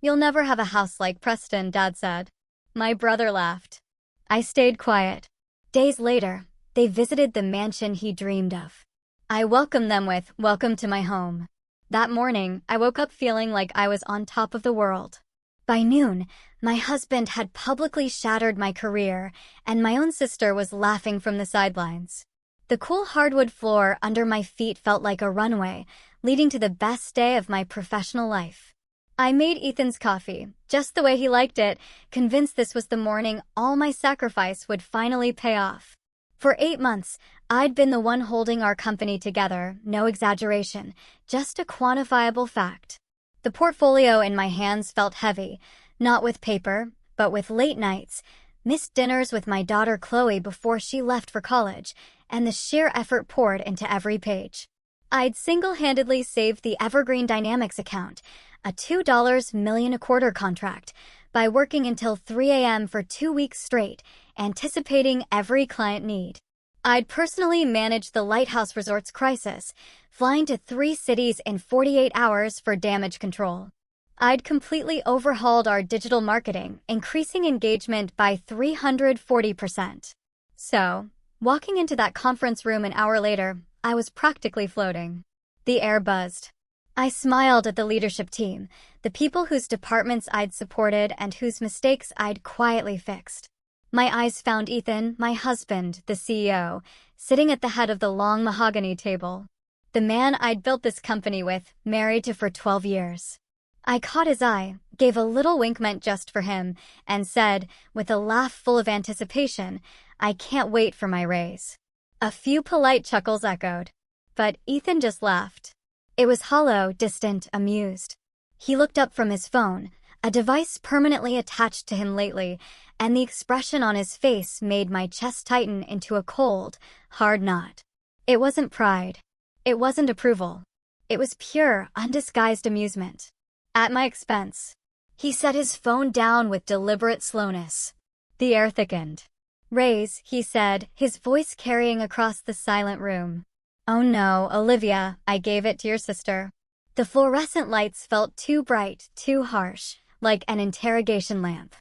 "You'll never have a house like Preston," Dad said. My brother laughed. I stayed quiet. Days later, they visited the mansion he dreamed of. I welcomed them with, "Welcome to my home." That morning, I woke up feeling like I was on top of the world. By noon, my husband had publicly shattered my career, and my own sister was laughing from the sidelines. The cool hardwood floor under my feet felt like a runway, leading to the best day of my professional life. I made Ethan's coffee, just the way he liked it, convinced this was the morning all my sacrifice would finally pay off. For 8 months, I'd been the one holding our company together, no exaggeration, just a quantifiable fact. The portfolio in my hands felt heavy, not with paper, but with late nights, missed dinners with my daughter Chloe before she left for college, and the sheer effort poured into every page. I'd single-handedly saved the Evergreen Dynamics account, a $2 million a quarter contract, by working until 3 a.m. for 2 weeks straight, anticipating every client need. I'd personally managed the Lighthouse Resorts crisis, flying to 3 cities in 48 hours for damage control. I'd completely overhauled our digital marketing, increasing engagement by 340%. So, walking into that conference room an hour later, I was practically floating. The air buzzed. I smiled at the leadership team, the people whose departments I'd supported and whose mistakes I'd quietly fixed. My eyes found Ethan, my husband, the CEO, sitting at the head of the long mahogany table. The man I'd built this company with, married to for 12 years. I caught his eye, gave a little wink meant just for him, and said, with a laugh full of anticipation, "I can't wait for my raise." A few polite chuckles echoed. But Ethan just laughed. It was hollow, distant, amused. He looked up from his phone, a device permanently attached to him lately, and the expression on his face made my chest tighten into a cold, hard knot. It wasn't pride. It wasn't approval. It was pure, undisguised amusement. At my expense. He set his phone down with deliberate slowness. The air thickened. "Raise," he said, his voice carrying across the silent room. "Oh no, Olivia, I gave it to your sister." The fluorescent lights felt too bright, too harsh, like an interrogation lamp.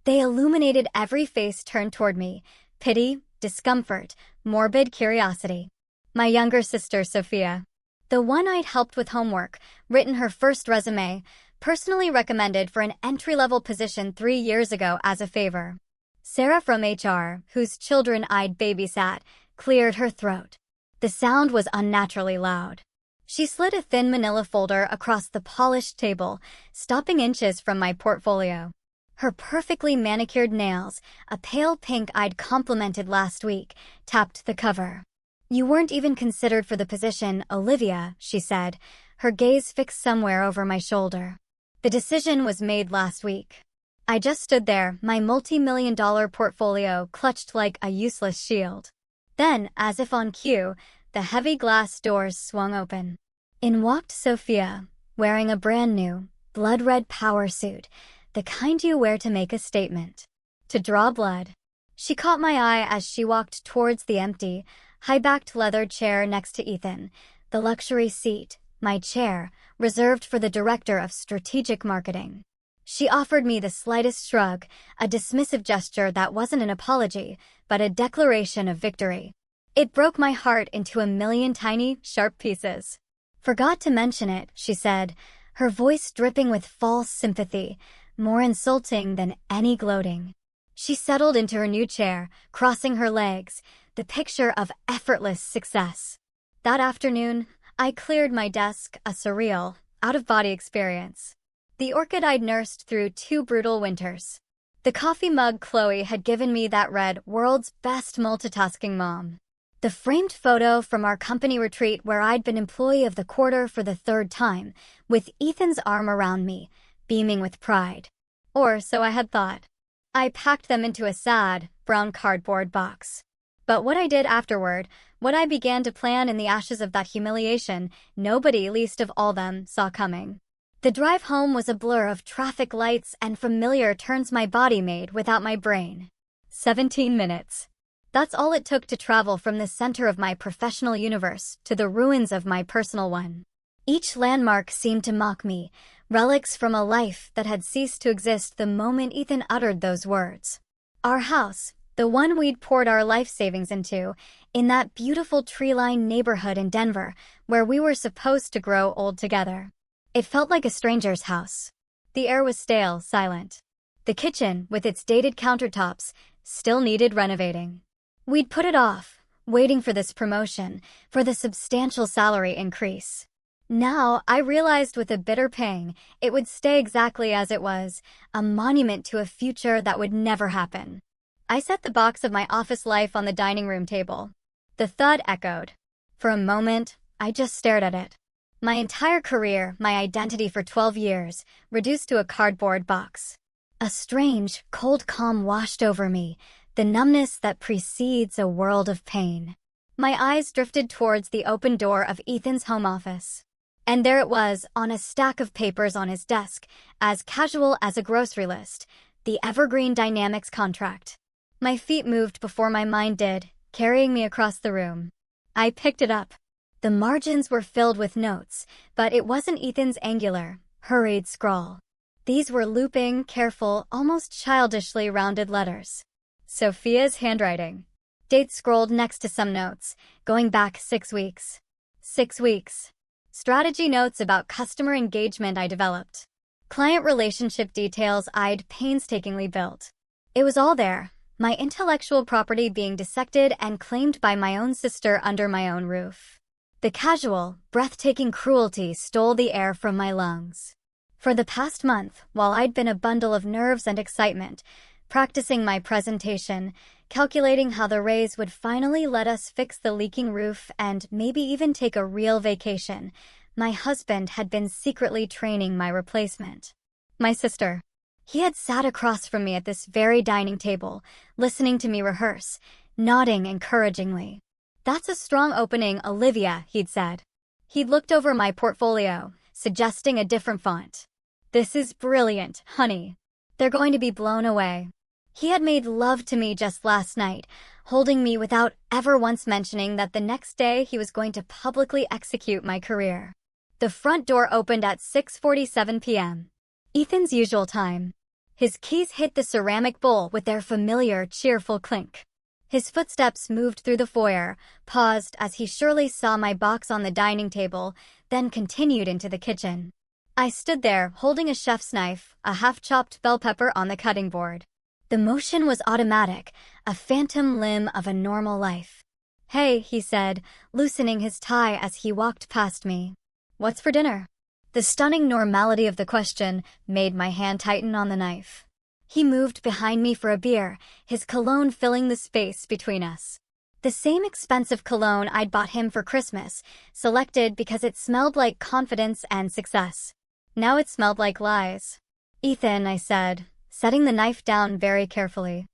They illuminated every face turned toward me, pity, discomfort, morbid curiosity. My younger sister, Sophia. The one I'd helped with homework, written her first resume, personally recommended for an entry-level position 3 years ago as a favor. Sarah from HR, whose children I'd babysat, cleared her throat. The sound was unnaturally loud. She slid a thin manila folder across the polished table, stopping inches from my portfolio. Her perfectly manicured nails, a pale pink I'd complimented last week, tapped the cover. "You weren't even considered for the position, Olivia," she said, her gaze fixed somewhere over my shoulder. "The decision was made last week." I just stood there, my multi-million-dollar portfolio clutched like a useless shield. Then, as if on cue, the heavy glass doors swung open. In walked Sophia, wearing a brand-new, blood-red power suit, the kind you wear to make a statement. To draw blood. She caught my eye as she walked towards the empty, high-backed leather chair next to Ethan, the luxury seat, my chair, reserved for the director of strategic marketing. She offered me the slightest shrug, a dismissive gesture that wasn't an apology, but a declaration of victory. It broke my heart into a million tiny, sharp pieces. "Forgot to mention it," she said, her voice dripping with false sympathy, more insulting than any gloating. She settled into her new chair, crossing her legs, the picture of effortless success. That afternoon, I cleared my desk, a surreal, out-of-body experience. The orchid I'd nursed through 2 brutal winters. The coffee mug Chloe had given me that read, "World's Best Multitasking Mom." The framed photo from our company retreat where I'd been Employee of the Quarter for the 3rd time, with Ethan's arm around me, beaming with pride. Or so I had thought. I packed them into a sad, brown cardboard box. But what I did afterward, what I began to plan in the ashes of that humiliation, nobody, least of all them, saw coming. The drive home was a blur of traffic lights and familiar turns my body made without my brain. 17 minutes. That's all it took to travel from the center of my professional universe to the ruins of my personal one. Each landmark seemed to mock me, relics from a life that had ceased to exist the moment Ethan uttered those words. Our house, the one we'd poured our life savings into, in that beautiful tree-lined neighborhood in Denver, where we were supposed to grow old together. It felt like a stranger's house. The air was stale, silent. The kitchen, with its dated countertops, still needed renovating. We'd put it off, waiting for this promotion, for the substantial salary increase. Now, I realized with a bitter pang, it would stay exactly as it was, a monument to a future that would never happen. I set the box of my office life on the dining room table. The thud echoed. For a moment, I just stared at it. My entire career, my identity for 12 years, reduced to a cardboard box. A strange, cold calm washed over me, the numbness that precedes a world of pain. My eyes drifted towards the open door of Ethan's home office. And there it was, on a stack of papers on his desk, as casual as a grocery list, the Evergreen Dynamics contract. My feet moved before my mind did, carrying me across the room. I picked it up. The margins were filled with notes, but it wasn't Ethan's angular, hurried scrawl. These were looping, careful, almost childishly rounded letters. Sophia's handwriting. Dates scrolled next to some notes, going back 6 weeks. 6 weeks. Strategy notes about customer engagement I developed. Client relationship details I'd painstakingly built. It was all there, my intellectual property being dissected and claimed by my own sister under my own roof. The casual, breathtaking cruelty stole the air from my lungs. For the past month, while I'd been a bundle of nerves and excitement, practicing my presentation, calculating how the raise would finally let us fix the leaking roof and maybe even take a real vacation, my husband had been secretly training my replacement. My sister. He had sat across from me at this very dining table, listening to me rehearse, nodding encouragingly. "That's a strong opening, Olivia," he'd said. He'd looked over my portfolio, suggesting a different font. "This is brilliant, honey. They're going to be blown away." He had made love to me just last night, holding me without ever once mentioning that the next day he was going to publicly execute my career. The front door opened at 6:47 p.m. Ethan's usual time. His keys hit the ceramic bowl with their familiar, cheerful clink. His footsteps moved through the foyer, paused as he surely saw my box on the dining table, then continued into the kitchen. I stood there, holding a chef's knife, a half-chopped bell pepper on the cutting board. The motion was automatic, a phantom limb of a normal life. "Hey," he said, loosening his tie as he walked past me. "What's for dinner?" The stunning normality of the question made my hand tighten on the knife. He moved behind me for a beer, his cologne filling the space between us. The same expensive cologne I'd bought him for Christmas, selected because it smelled like confidence and success. Now it smelled like lies. "Ethan," I said, setting the knife down very carefully.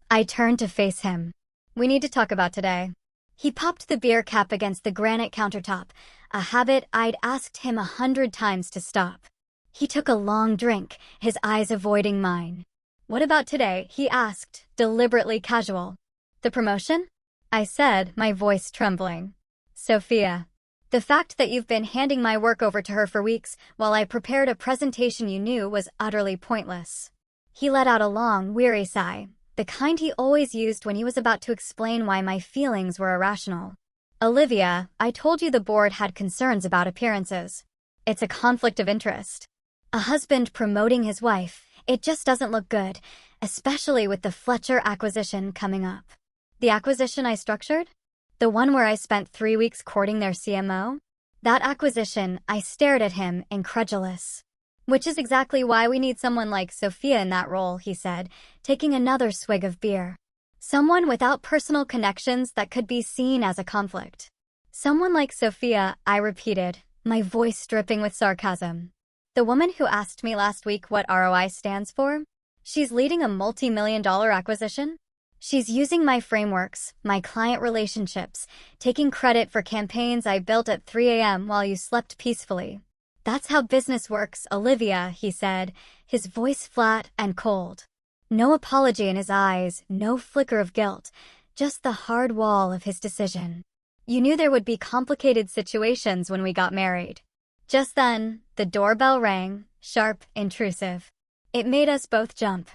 I turned to face him. "We need to talk about today." He popped the beer cap against the granite countertop, a habit I'd asked him 100 times to stop. He took a long drink, his eyes avoiding mine. "What about today?" he asked, deliberately casual. "The promotion?" I said, my voice trembling. "Sophia. The fact that you've been handing my work over to her for weeks while I prepared a presentation you knew was utterly pointless." He let out a long, weary sigh, the kind he always used when he was about to explain why my feelings were irrational. "Olivia, I told you the board had concerns about appearances. It's a conflict of interest. A husband promoting his wife, it just doesn't look good, especially with the Fletcher acquisition coming up." "The acquisition I structured? The one where I spent 3 weeks courting their CMO?" "That acquisition," I stared at him, incredulous. "Which is exactly why we need someone like Sophia in that role," he said, taking another swig of beer. "Someone without personal connections that could be seen as a conflict." "Someone like Sophia," I repeated, my voice dripping with sarcasm. "The woman who asked me last week what ROI stands for? She's leading a multi-million-dollar acquisition? She's using my frameworks, my client relationships, taking credit for campaigns I built at 3 a.m. while you slept peacefully. That's how business works, Olivia," he said, his voice flat and cold. No apology in his eyes, no flicker of guilt, just the hard wall of his decision. "You knew there would be complicated situations when we got married." Just then, the doorbell rang, Sharp, intrusive. It made us both jump.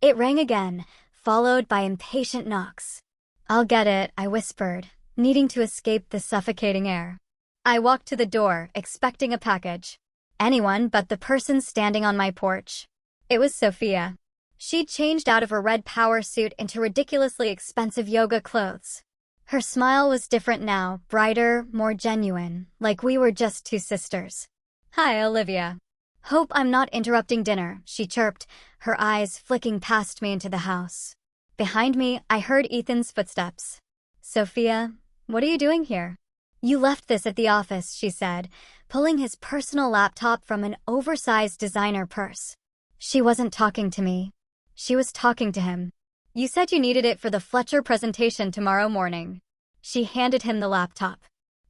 It rang again, followed by impatient knocks. "I'll get it," I whispered, needing to escape the suffocating air. I walked to the door, expecting a package. Anyone but the person standing on my porch. It was Sophia. She'd changed out of her red power suit into ridiculously expensive yoga clothes. Her smile was different now, brighter, more genuine, like we were just two sisters. "Hi, Olivia. Hope I'm not interrupting dinner," she chirped, her eyes flicking past me into the house. Behind me, I heard Ethan's footsteps. "Sophia, what are you doing here?" "You left this at the office," she said, pulling his personal laptop from an oversized designer purse. She wasn't talking to me. She was talking to him. "You said you needed it for the Fletcher presentation tomorrow morning." She handed him the laptop.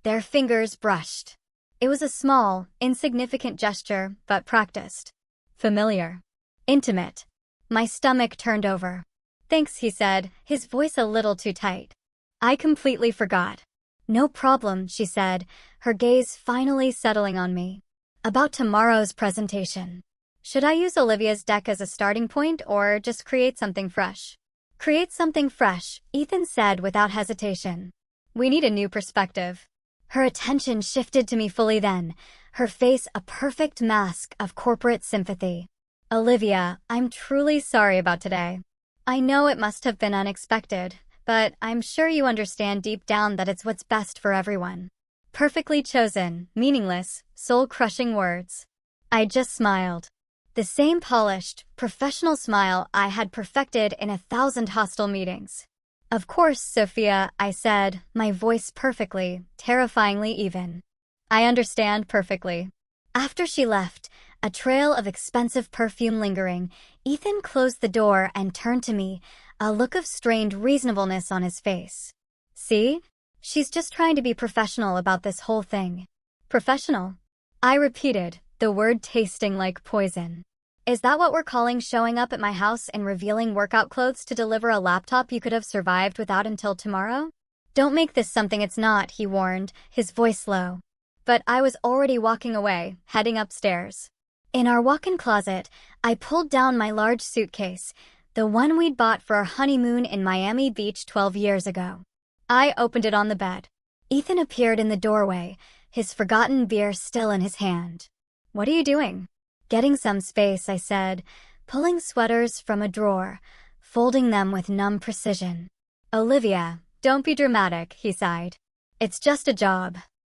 Their fingers brushed. It was a small, insignificant gesture, but practiced. Familiar. Intimate. My stomach turned over. "Thanks," he said, his voice a little too tight. I completely forgot. "No problem," she said, her gaze finally settling on me. "About tomorrow's presentation. Should I use Olivia's deck as a starting point or just create something fresh?" "Create something fresh," Ethan said without hesitation. "We need a new perspective." Her attention shifted to me fully then, her face a perfect mask of corporate sympathy. "Olivia, I'm truly sorry about today. I know it must have been unexpected, but I'm sure you understand deep down that it's what's best for everyone." Perfectly chosen, meaningless, soul-crushing words. I just smiled. The same polished, professional smile I had perfected in 1,000 hostile meetings. "Of course, Sophia," I said, my voice perfectly, terrifyingly even. "I understand perfectly." After she left, a trail of expensive perfume lingering, Ethan closed the door and turned to me, a look of strained reasonableness on his face. "See? She's just trying to be professional about this whole thing." "Professional?" I repeated, the word tasting like poison. "Is that what we're calling showing up at my house in revealing workout clothes to deliver a laptop you could have survived without until tomorrow?" "Don't make this something it's not," he warned, his voice low. But I was already walking away, heading upstairs. In our walk-in closet, I pulled down my large suitcase, the one we'd bought for our honeymoon in Miami Beach 12 years ago. I opened it on the bed. Ethan appeared in the doorway, his forgotten beer still in his hand. "What are you doing?" "Getting some space," I said, pulling sweaters from a drawer, folding them with numb precision. "Olivia, don't be dramatic," he sighed. "It's just a job."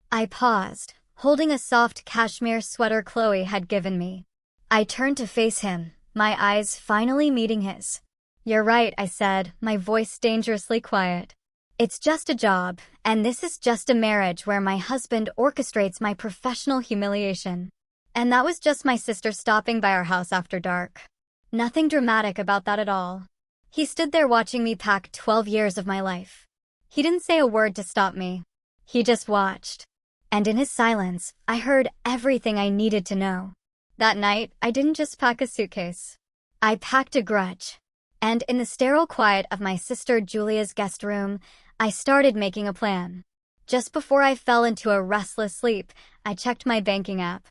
I paused, holding a soft cashmere sweater Chloe had given me. I turned to face him, my eyes finally meeting his. "You're right," I said, my voice dangerously quiet. "It's just a job, and this is just a marriage where my husband orchestrates my professional humiliation." And that was just my sister stopping by our house after dark. Nothing dramatic about that at all. He stood there watching me pack 12 years of my life. He didn't say a word to stop me. He just watched. And in his silence, I heard everything I needed to know. That night, I didn't just pack a suitcase. I packed a grudge. And in the sterile quiet of my sister Julia's guest room, I started making a plan. Just before I fell into a restless sleep, I checked my banking app.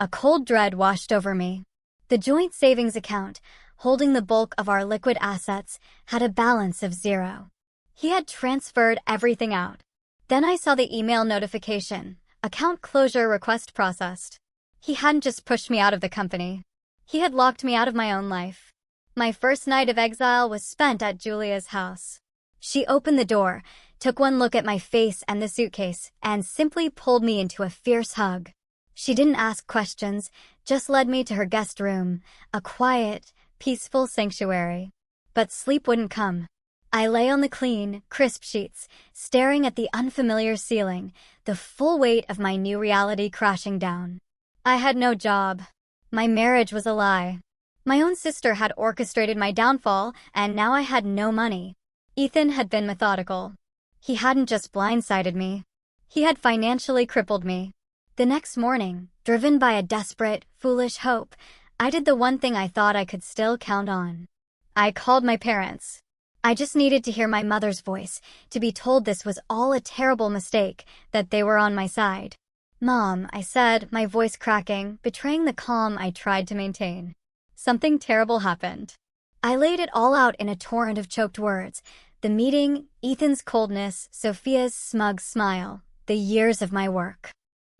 A cold dread washed over me. The joint savings account, holding the bulk of our liquid assets, had a balance of 0. He had transferred everything out. Then I saw the email notification, account closure request processed. He hadn't just pushed me out of the company. He had locked me out of my own life. My first night of exile was spent at Julia's house. She opened the door, took one look at my face and the suitcase, and simply pulled me into a fierce hug. She didn't ask questions, just led me to her guest room, a quiet, peaceful sanctuary. But sleep wouldn't come. I lay on the clean, crisp sheets, staring at the unfamiliar ceiling, the full weight of my new reality crashing down. I had no job. My marriage was a lie. My own sister had orchestrated my downfall, and now I had no money. Ethan had been methodical. He hadn't just blindsided me. He had financially crippled me. The next morning, driven by a desperate, foolish hope, I did the one thing I thought I could still count on. I called my parents. I just needed to hear my mother's voice, to be told this was all a terrible mistake, that they were on my side. Mom, I said, my voice cracking, betraying the calm I tried to maintain. Something terrible happened. I laid it all out in a torrent of choked words. The meeting, Ethan's coldness, Sophia's smug smile, the years of my work.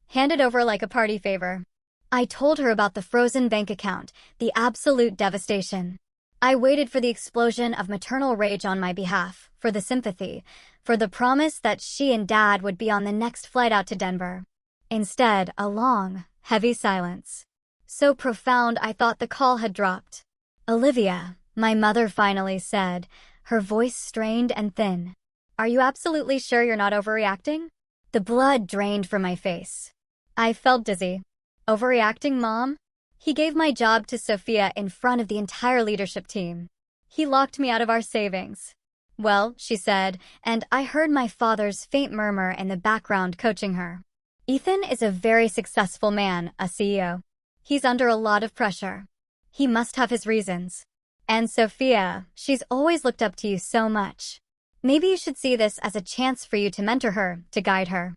Handed over like a party favor. I told her about the frozen bank account, the absolute devastation. I waited for the explosion of maternal rage on my behalf, for the sympathy, for the promise that she and Dad would be on the next flight out to Denver. Instead, a long, heavy silence. So profound I thought the call had dropped. "Olivia," my mother finally said, her voice strained and thin. "Are you absolutely sure you're not overreacting?" The blood drained from my face. I felt dizzy. Overreacting, Mom? He gave my job to Sophia in front of the entire leadership team. He locked me out of our savings. "Well," she said, and I heard my father's faint murmur in the background coaching her. "Ethan is a very successful man, a CEO. He's under a lot of pressure. He must have his reasons. And Sophia, she's always looked up to you so much. Maybe you should see this as a chance for you to mentor her, to guide her."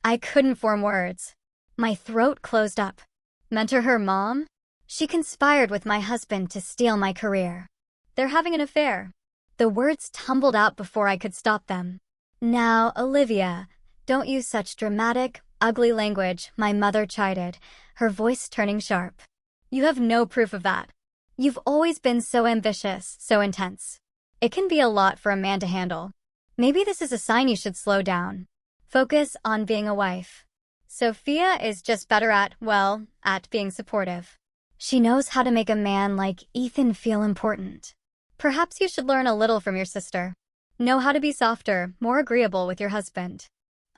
I couldn't form words. My throat closed up. Mentor her, Mom? She conspired with my husband to steal my career. They're having an affair. The words tumbled out before I could stop them. "Now, Olivia, don't use such dramatic, ugly language," my mother chided, her voice turning sharp. "You have no proof of that. You've always been so ambitious, so intense. It can be a lot for a man to handle. Maybe this is a sign you should slow down. Focus on being a wife. Sophia is just better at being supportive. She knows how to make a man like Ethan feel important. Perhaps you should learn a little from your sister. Know how to be softer, more agreeable with your husband."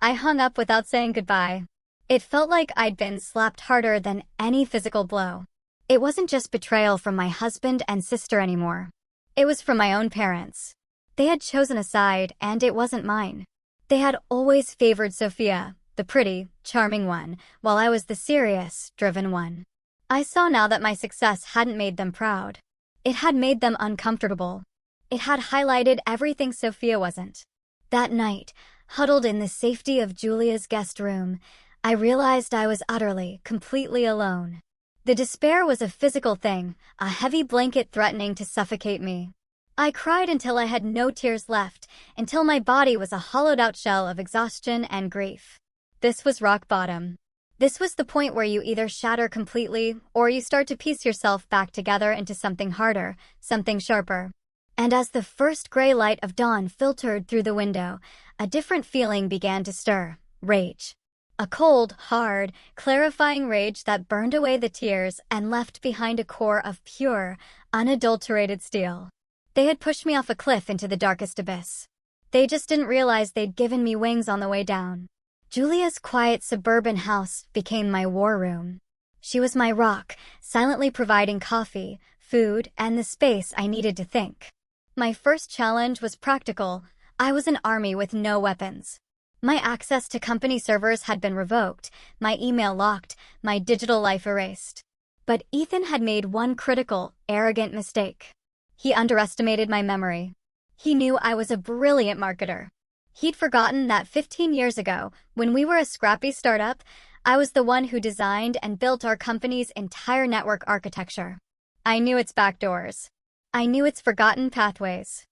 I hung up without saying goodbye. It felt like I'd been slapped harder than any physical blow. It wasn't just betrayal from my husband and sister anymore. It was from my own parents. They had chosen a side, and it wasn't mine. They had always favored Sophia, the pretty, charming one, while I was the serious, driven one. I saw now that my success hadn't made them proud. It had made them uncomfortable. It had highlighted everything Sophia wasn't. That night, huddled in the safety of Julia's guest room, I realized I was utterly, completely alone. The despair was a physical thing, a heavy blanket threatening to suffocate me. I cried until I had no tears left, until my body was a hollowed-out shell of exhaustion and grief. This was rock bottom. This was the point where you either shatter completely, or you start to piece yourself back together into something harder, something sharper. And as the first gray light of dawn filtered through the window, a different feeling began to stir: rage. A cold, hard, clarifying rage that burned away the tears and left behind a core of pure, unadulterated steel. They had pushed me off a cliff into the darkest abyss. They just didn't realize they'd given me wings on the way down. Julia's quiet suburban house became my war room. She was my rock, silently providing coffee, food, and the space I needed to think. My first challenge was practical. I was an army with no weapons. My access to company servers had been revoked, my email locked, my digital life erased. But Ethan had made one critical, arrogant mistake. He underestimated my memory. He knew I was a brilliant marketer. He'd forgotten that 15 years ago, when we were a scrappy startup, I was the one who designed and built our company's entire network architecture. I knew its backdoors. I knew its forgotten pathways.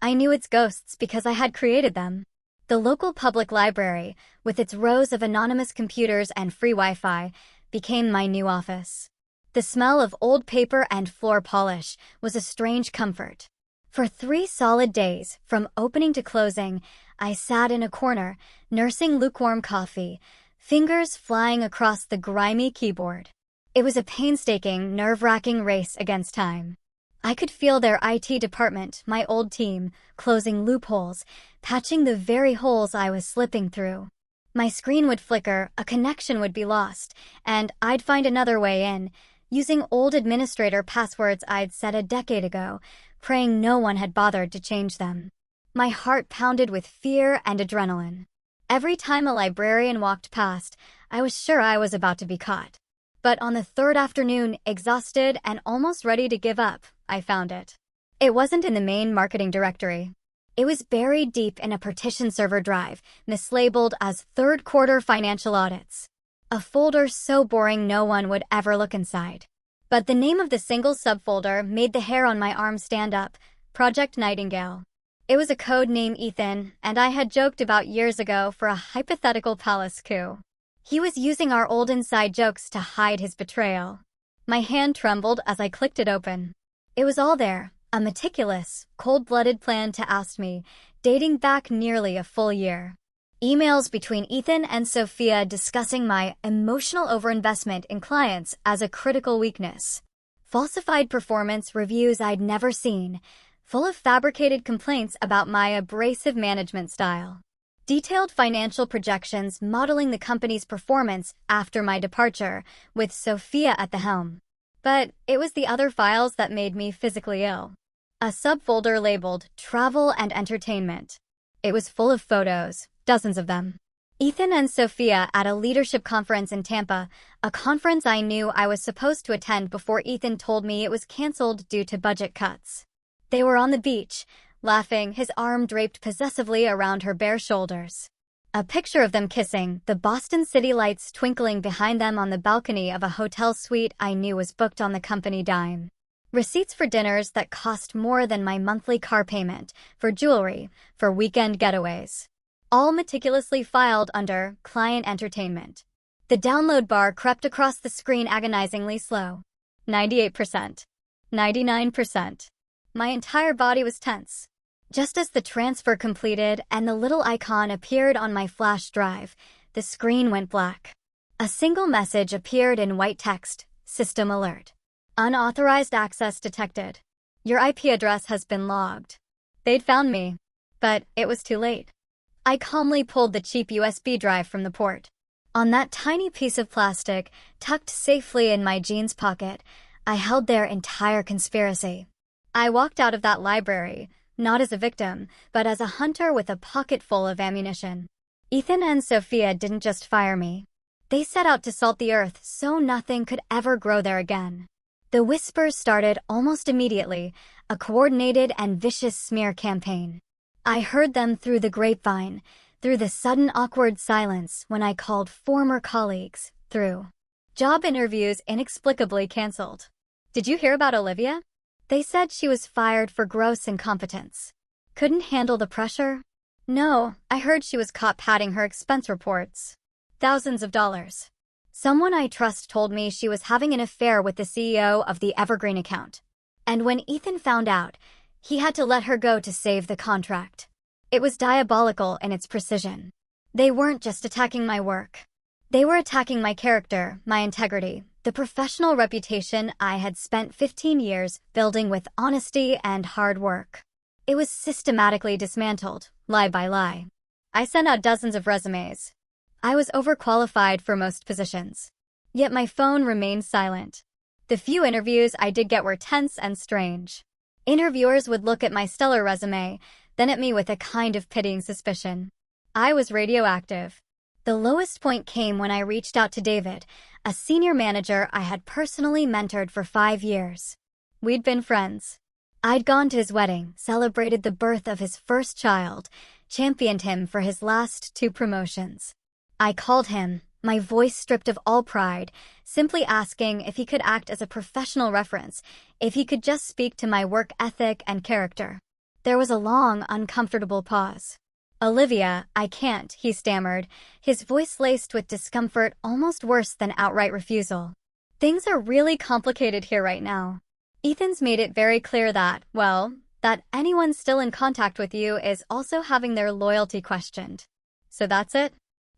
I knew its ghosts because I had created them. The local public library, with its rows of anonymous computers and free Wi-Fi, became my new office. The smell of old paper and floor polish was a strange comfort. For 3 solid days, from opening to closing, I sat in a corner, nursing lukewarm coffee, fingers flying across the grimy keyboard. It was a painstaking, nerve-wracking race against time. I could feel their IT department, my old team, closing loopholes, patching the very holes I was slipping through. My screen would flicker, a connection would be lost, and I'd find another way in, using old administrator passwords I'd set a decade ago, praying no one had bothered to change them. My heart pounded with fear and adrenaline. Every time a librarian walked past, I was sure I was about to be caught. But on the 3rd afternoon, exhausted and almost ready to give up, I found it. It wasn't in the main marketing directory. It was buried deep in a partition server drive, mislabeled as 3rd quarter financial audits. A folder so boring no one would ever look inside. But the name of the single subfolder made the hair on my arm stand up: Project Nightingale. It was a code name Ethan and I had joked about years ago for a hypothetical palace coup. He was using our old inside jokes to hide his betrayal. My hand trembled as I clicked it open. It was all there, a meticulous, cold-blooded plan to oust me, dating back nearly a full year. Emails between Ethan and Sophia discussing my emotional overinvestment in clients as a critical weakness. Falsified performance reviews I'd never seen, full of fabricated complaints about my abrasive management style. Detailed financial projections modeling the company's performance after my departure, with Sophia at the helm. But it was the other files that made me physically ill. A subfolder labeled Travel and Entertainment. It was full of photos, dozens of them. Ethan and Sophia at a leadership conference in Tampa, a conference I knew I was supposed to attend before Ethan told me it was canceled due to budget cuts. They were on the beach, laughing, his arm draped possessively around her bare shoulders. A picture of them kissing, the Boston city lights twinkling behind them on the balcony of a hotel suite I knew was booked on the company dime. Receipts for dinners that cost more than my monthly car payment, for jewelry, for weekend getaways. All meticulously filed under Client Entertainment. The download bar crept across the screen agonizingly slow. 98%. 99%. My entire body was tense. Just as the transfer completed and the little icon appeared on my flash drive, the screen went black. A single message appeared in white text: System alert. Unauthorized access detected. Your IP address has been logged. They'd found me, but it was too late. I calmly pulled the cheap USB drive from the port. On that tiny piece of plastic, tucked safely in my jeans pocket, I held their entire conspiracy. I walked out of that library, not as a victim, but as a hunter with a pocket full of ammunition. Ethan and Sophia didn't just fire me. They set out to salt the earth so nothing could ever grow there again. The whispers started almost immediately, a coordinated and vicious smear campaign. I heard them through the grapevine, through the sudden awkward silence when I called former colleagues, through job interviews inexplicably canceled. Did you hear about Olivia? They said she was fired for gross incompetence. Couldn't handle the pressure? No, I heard she was caught padding her expense reports. Thousands of dollars. Someone I trust told me she was having an affair with the CEO of the Evergreen account. And when Ethan found out, he had to let her go to save the contract. It was diabolical in its precision. They weren't just attacking my work. They were attacking my character, my integrity, the professional reputation I had spent 15 years building with honesty and hard work. It was systematically dismantled, lie by lie. I sent out dozens of resumes. I was overqualified for most positions. Yet my phone remained silent. The few interviews I did get were tense and strange. Interviewers would look at my stellar resume, then at me with a kind of pitying suspicion. I was radioactive. The lowest point came when I reached out to David, a senior manager I had personally mentored for 5 years. We'd been friends. I'd gone to his wedding, celebrated the birth of his first child, championed him for his last 2 promotions. I called him, my voice stripped of all pride, simply asking if he could act as a professional reference, if he could just speak to my work ethic and character. There was a long, uncomfortable pause. Olivia, I can't, he stammered, his voice laced with discomfort almost worse than outright refusal. Things are really complicated here right now. Ethan's made it very clear that, well, that anyone still in contact with you is also having their loyalty questioned. So that's it?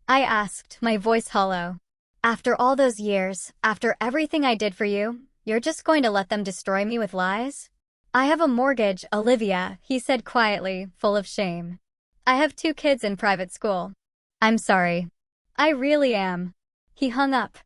I asked, my voice hollow. After all those years, after everything I did for you, you're just going to let them destroy me with lies? I have a mortgage, Olivia, he said quietly, full of shame. I have 2 kids in private school. I'm sorry. I really am. He hung up.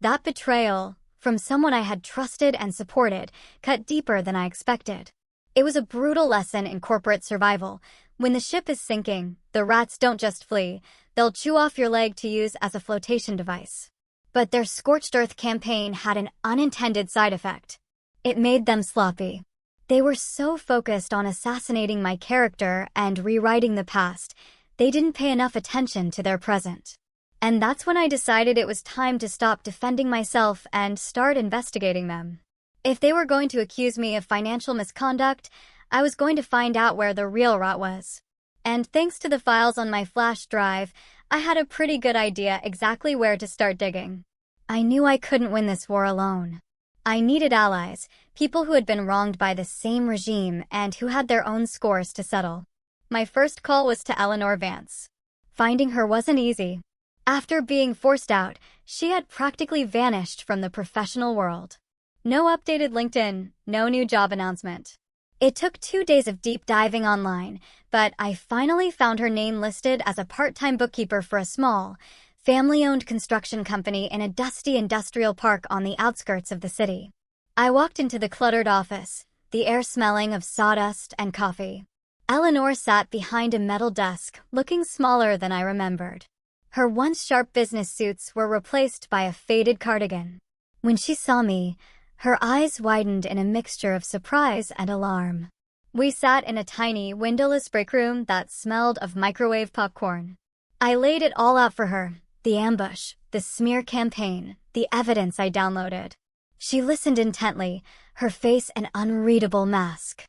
That betrayal, from someone I had trusted and supported, cut deeper than I expected. It was a brutal lesson in corporate survival. When the ship is sinking, the rats don't just flee, they'll chew off your leg to use as a flotation device. But their scorched earth campaign had an unintended side effect. It made them sloppy. They were so focused on assassinating my character and rewriting the past, they didn't pay enough attention to their present. And that's when I decided it was time to stop defending myself and start investigating them. If they were going to accuse me of financial misconduct, I was going to find out where the real rot was. And thanks to the files on my flash drive, I had a pretty good idea exactly where to start digging. I knew I couldn't win this war alone. I needed allies, people who had been wronged by the same regime and who had their own scores to settle. My first call was to Eleanor Vance. Finding her wasn't easy. After being forced out, she had practically vanished from the professional world. No updated LinkedIn, no new job announcement. It took 2 days of deep diving online, but I finally found her name listed as a part-time bookkeeper for a small, family-owned construction company in a dusty industrial park on the outskirts of the city. I walked into the cluttered office, the air smelling of sawdust and coffee. Eleanor sat behind a metal desk, looking smaller than I remembered. Her once sharp business suits were replaced by a faded cardigan. When she saw me, her eyes widened in a mixture of surprise and alarm. We sat in a tiny, windowless break room that smelled of microwave popcorn. I laid it all out for her, the ambush, the smear campaign, the evidence I downloaded. She listened intently, her face an unreadable mask.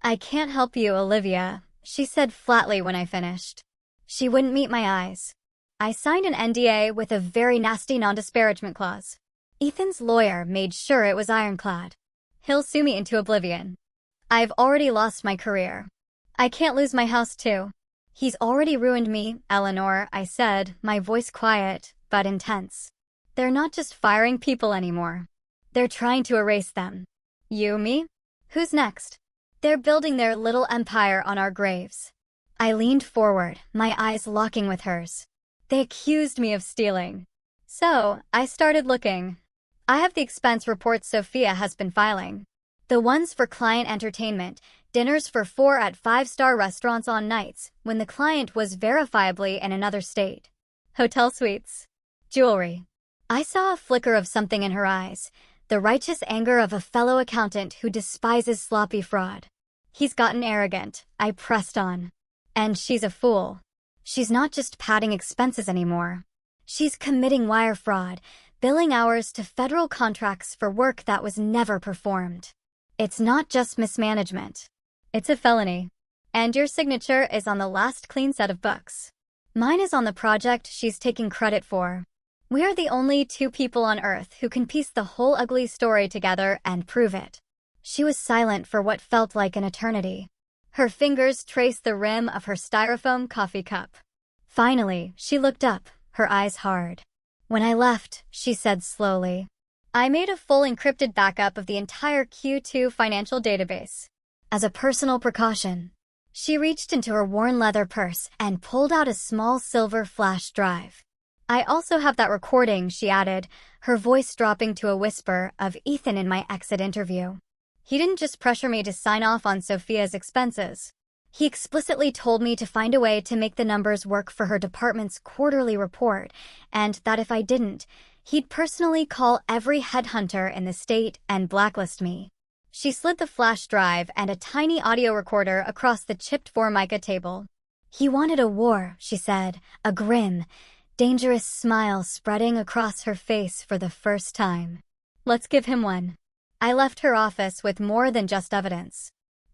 "I can't help you, Olivia," she said flatly when I finished. She wouldn't meet my eyes. I signed an NDA with a very nasty non-disparagement clause. Ethan's lawyer made sure it was ironclad. He'll sue me into oblivion. I've already lost my career. I can't lose my house too. He's already ruined me, Eleanor, I said, my voice quiet, but intense. They're not just firing people anymore. They're trying to erase them. You, me? Who's next? They're building their little empire on our graves. I leaned forward, my eyes locking with hers. They accused me of stealing. So, I started looking. I have the expense reports Sophia has been filing. The ones for client entertainment, dinners for 4 at 5-star restaurants on nights when the client was verifiably in another state. Hotel suites. Jewelry. I saw a flicker of something in her eyes, the righteous anger of a fellow accountant who despises sloppy fraud. He's gotten arrogant, I pressed on. And she's a fool. She's not just padding expenses anymore. She's committing wire fraud, billing hours to federal contracts for work that was never performed. It's not just mismanagement. It's a felony. And your signature is on the last clean set of books. Mine is on the project she's taking credit for. We are the only 2 people on Earth who can piece the whole ugly story together and prove it. She was silent for what felt like an eternity. Her fingers traced the rim of her styrofoam coffee cup. Finally, she looked up, her eyes hard. "When I left," she said slowly, "I made a full encrypted backup of the entire Q2 financial database. As a personal precaution." She reached into her worn leather purse and pulled out a small silver flash drive. "I also have that recording," she added, her voice dropping to a whisper, "of Ethan in my exit interview. He didn't just pressure me to sign off on Sophia's expenses. He explicitly told me to find a way to make the numbers work for her department's quarterly report, and that if I didn't, he'd personally call every headhunter in the state and blacklist me." She slid the flash drive and a tiny audio recorder across the chipped Formica table. "He wanted a war," she said, a grim, dangerous smile spreading across her face for the first time. "Let's give him one." I left her office with more than just evidence.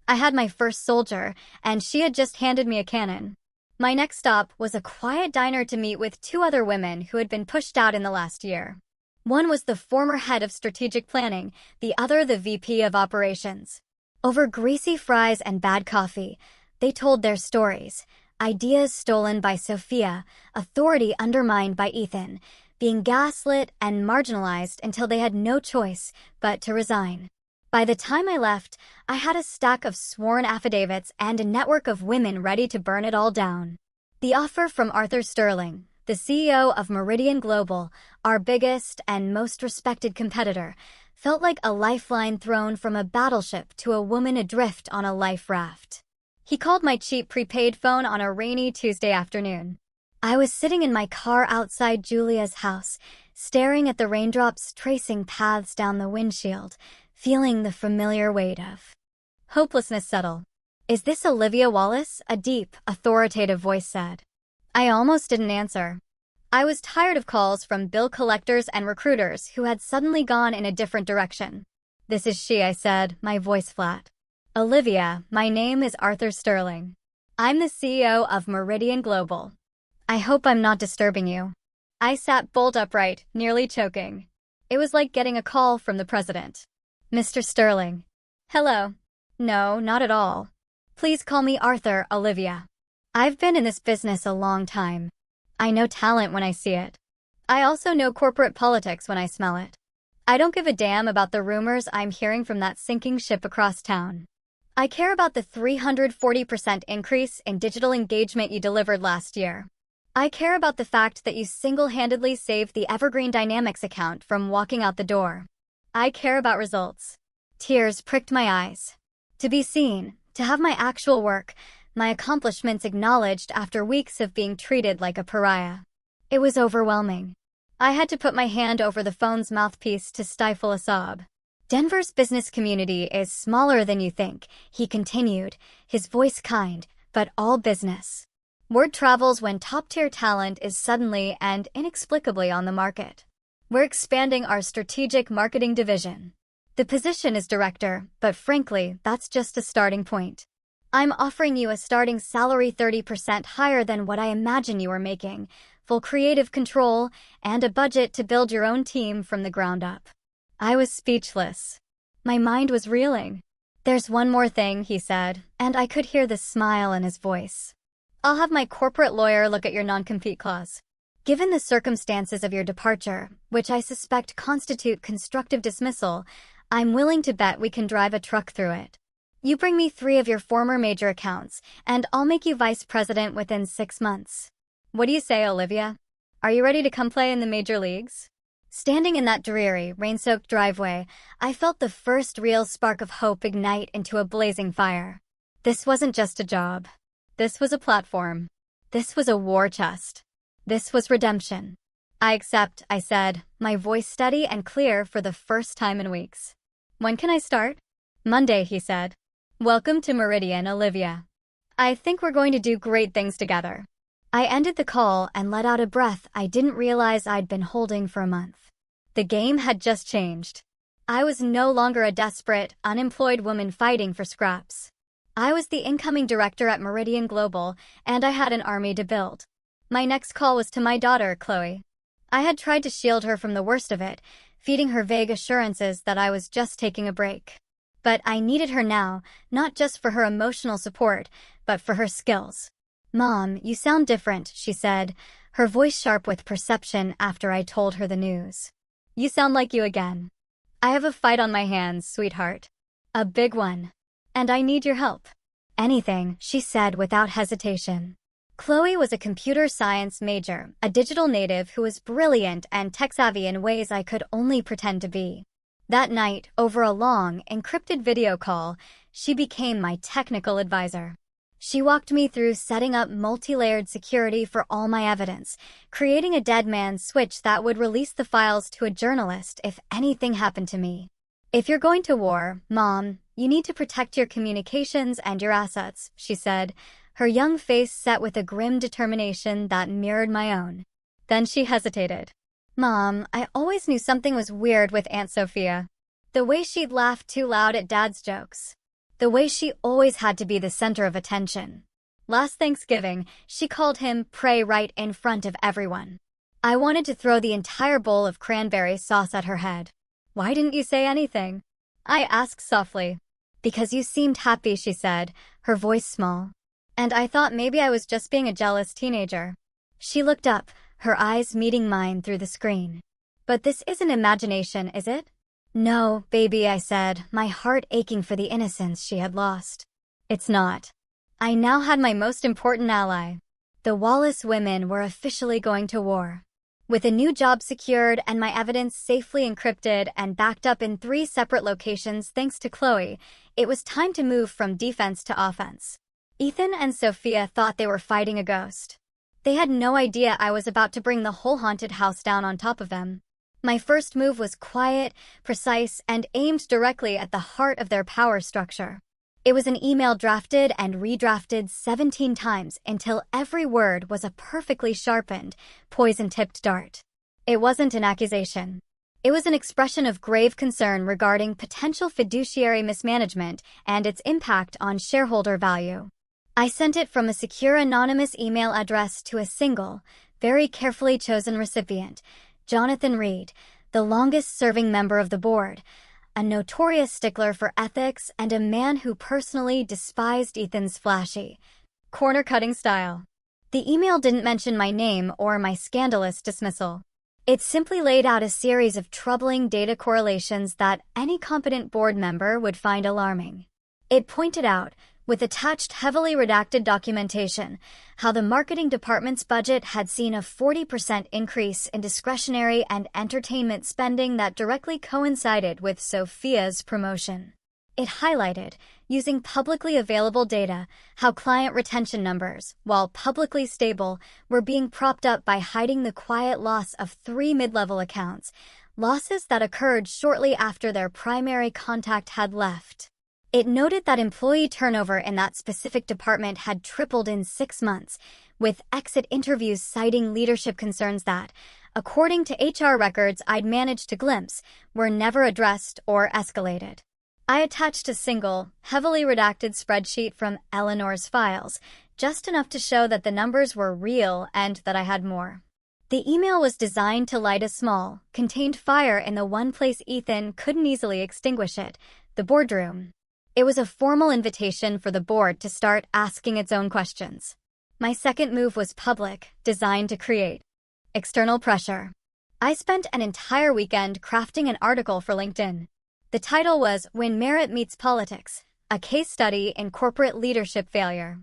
I had my first soldier, and she had just handed me a cannon. My next stop was a quiet diner to meet with 2 other women who had been pushed out in the last year. One was the former head of strategic planning, the other the VP of operations. Over greasy fries and bad coffee, they told their stories, ideas stolen by Sophia, authority undermined by Ethan, being gaslit and marginalized until they had no choice but to resign. By the time I left, I had a stack of sworn affidavits and a network of women ready to burn it all down. The offer from Arthur Sterling, the CEO of Meridian Global, our biggest and most respected competitor, felt like a lifeline thrown from a battleship to a woman adrift on a life raft. He called my cheap prepaid phone on a rainy Tuesday afternoon. I was sitting in my car outside Julia's house, staring at the raindrops tracing paths down the windshield, feeling the familiar weight of hopelessness settle. "Is this Olivia Wallace?" a deep, authoritative voice said. I almost didn't answer. I was tired of calls from bill collectors and recruiters who had suddenly gone in a different direction. "This is she," I said, my voice flat. "Olivia, my name is Arthur Sterling. I'm the CEO of Meridian Global. I hope I'm not disturbing you." I sat bolt upright, nearly choking. It was like getting a call from the president. "Mr. Sterling." "Hello." "No, not at all. Please call me Arthur, Olivia. I've been in this business a long time. I know talent when I see it. I also know corporate politics when I smell it. I don't give a damn about the rumors I'm hearing from that sinking ship across town. I care about the 340% increase in digital engagement you delivered last year. I care about the fact that you single-handedly saved the Evergreen Dynamics account from walking out the door. I care about results." Tears pricked my eyes. To be seen, to have my actual work, my accomplishments acknowledged after weeks of being treated like a pariah. It was overwhelming. I had to put my hand over the phone's mouthpiece to stifle a sob. "Denver's business community is smaller than you think," he continued, his voice kind, but all business. "Word travels when top-tier talent is suddenly and inexplicably on the market. We're expanding our strategic marketing division. The position is director, but frankly, that's just a starting point. I'm offering you a starting salary 30% higher than what I imagine you were making, full creative control, and a budget to build your own team from the ground up." I was speechless. My mind was reeling. "There's one more thing," he said, and I could hear the smile in his voice. "I'll have my corporate lawyer look at your non-compete clause. Given the circumstances of your departure, which I suspect constitute constructive dismissal, I'm willing to bet we can drive a truck through it. You bring me 3 of your former major accounts, and I'll make you vice president within 6 months. What do you say, Olivia? Are you ready to come play in the major leagues?" Standing in that dreary, rain-soaked driveway, I felt the first real spark of hope ignite into a blazing fire. This wasn't just a job. This was a platform. This was a war chest. This was redemption. "I accept," I said, my voice steady and clear for the first time in weeks. "When can I start?" "Monday," he said. "Welcome to Meridian, Olivia. I think we're going to do great things together." I ended the call and let out a breath I didn't realize I'd been holding for a month. The game had just changed. I was no longer a desperate, unemployed woman fighting for scraps. I was the incoming director at Meridian Global, and I had an army to build. My next call was to my daughter, Chloe. I had tried to shield her from the worst of it, feeding her vague assurances that I was just taking a break. But I needed her now, not just for her emotional support, but for her skills. "Mom, you sound different," she said, her voice sharp with perception after I told her the news. "You sound like you again." "I have a fight on my hands, sweetheart. A big one. And I need your help." "Anything," she said without hesitation. Chloe was a computer science major, a digital native who was brilliant and tech-savvy in ways I could only pretend to be. That night, over a long, encrypted video call, she became my technical advisor. She walked me through setting up multi-layered security for all my evidence, creating a dead man's switch that would release the files to a journalist if anything happened to me. "If you're going to war, Mom, you need to protect your communications and your assets," she said, her young face set with a grim determination that mirrored my own. Then she hesitated. "Mom, I always knew something was weird with Aunt Sophia. The way she'd laugh too loud at Dad's jokes. The way she always had to be the center of attention. Last Thanksgiving, she called him prey right in front of everyone. I wanted to throw the entire bowl of cranberry sauce at her head. "Why didn't you say anything?" I asked softly. "Because you seemed happy," she said, her voice small. "And I thought maybe I was just being a jealous teenager." She looked up, her eyes meeting mine through the screen. "But this isn't imagination, is it?" "No, baby," I said, my heart aching for the innocence she had lost. "It's not." I now had my most important ally. The Wallace women were officially going to war. With a new job secured and my evidence safely encrypted and backed up in 3 separate locations thanks to Chloe, it was time to move from defense to offense. Ethan and Sophia thought they were fighting a ghost. They had no idea I was about to bring the whole haunted house down on top of them. My first move was quiet, precise, and aimed directly at the heart of their power structure. It was an email drafted and redrafted 17 times until every word was a perfectly sharpened, poison-tipped dart. It wasn't an accusation. It was an expression of grave concern regarding potential fiduciary mismanagement and its impact on shareholder value. I sent it from a secure anonymous email address to a single, very carefully chosen recipient, Jonathan Reed, the longest-serving member of the board, a notorious stickler for ethics and a man who personally despised Ethan's flashy, corner-cutting style. The email didn't mention my name or my scandalous dismissal. It simply laid out a series of troubling data correlations that any competent board member would find alarming. It pointed out, with attached heavily redacted documentation, how the marketing department's budget had seen a 40% increase in discretionary and entertainment spending that directly coincided with Sophia's promotion. It highlighted, using publicly available data, how client retention numbers, while publicly stable, were being propped up by hiding the quiet loss of 3 mid-level accounts, losses that occurred shortly after their primary contact had left. It noted that employee turnover in that specific department had tripled in 6 months, with exit interviews citing leadership concerns that, according to HR records I'd managed to glimpse, were never addressed or escalated. I attached a single, heavily redacted spreadsheet from Eleanor's files, just enough to show that the numbers were real and that I had more. The email was designed to light a small, contained fire in the one place Ethan couldn't easily extinguish it, the boardroom. It was a formal invitation for the board to start asking its own questions. My second move was public, designed to create external pressure. I spent an entire weekend crafting an article for LinkedIn. The title was When Merit Meets Politics, a case study in corporate leadership failure.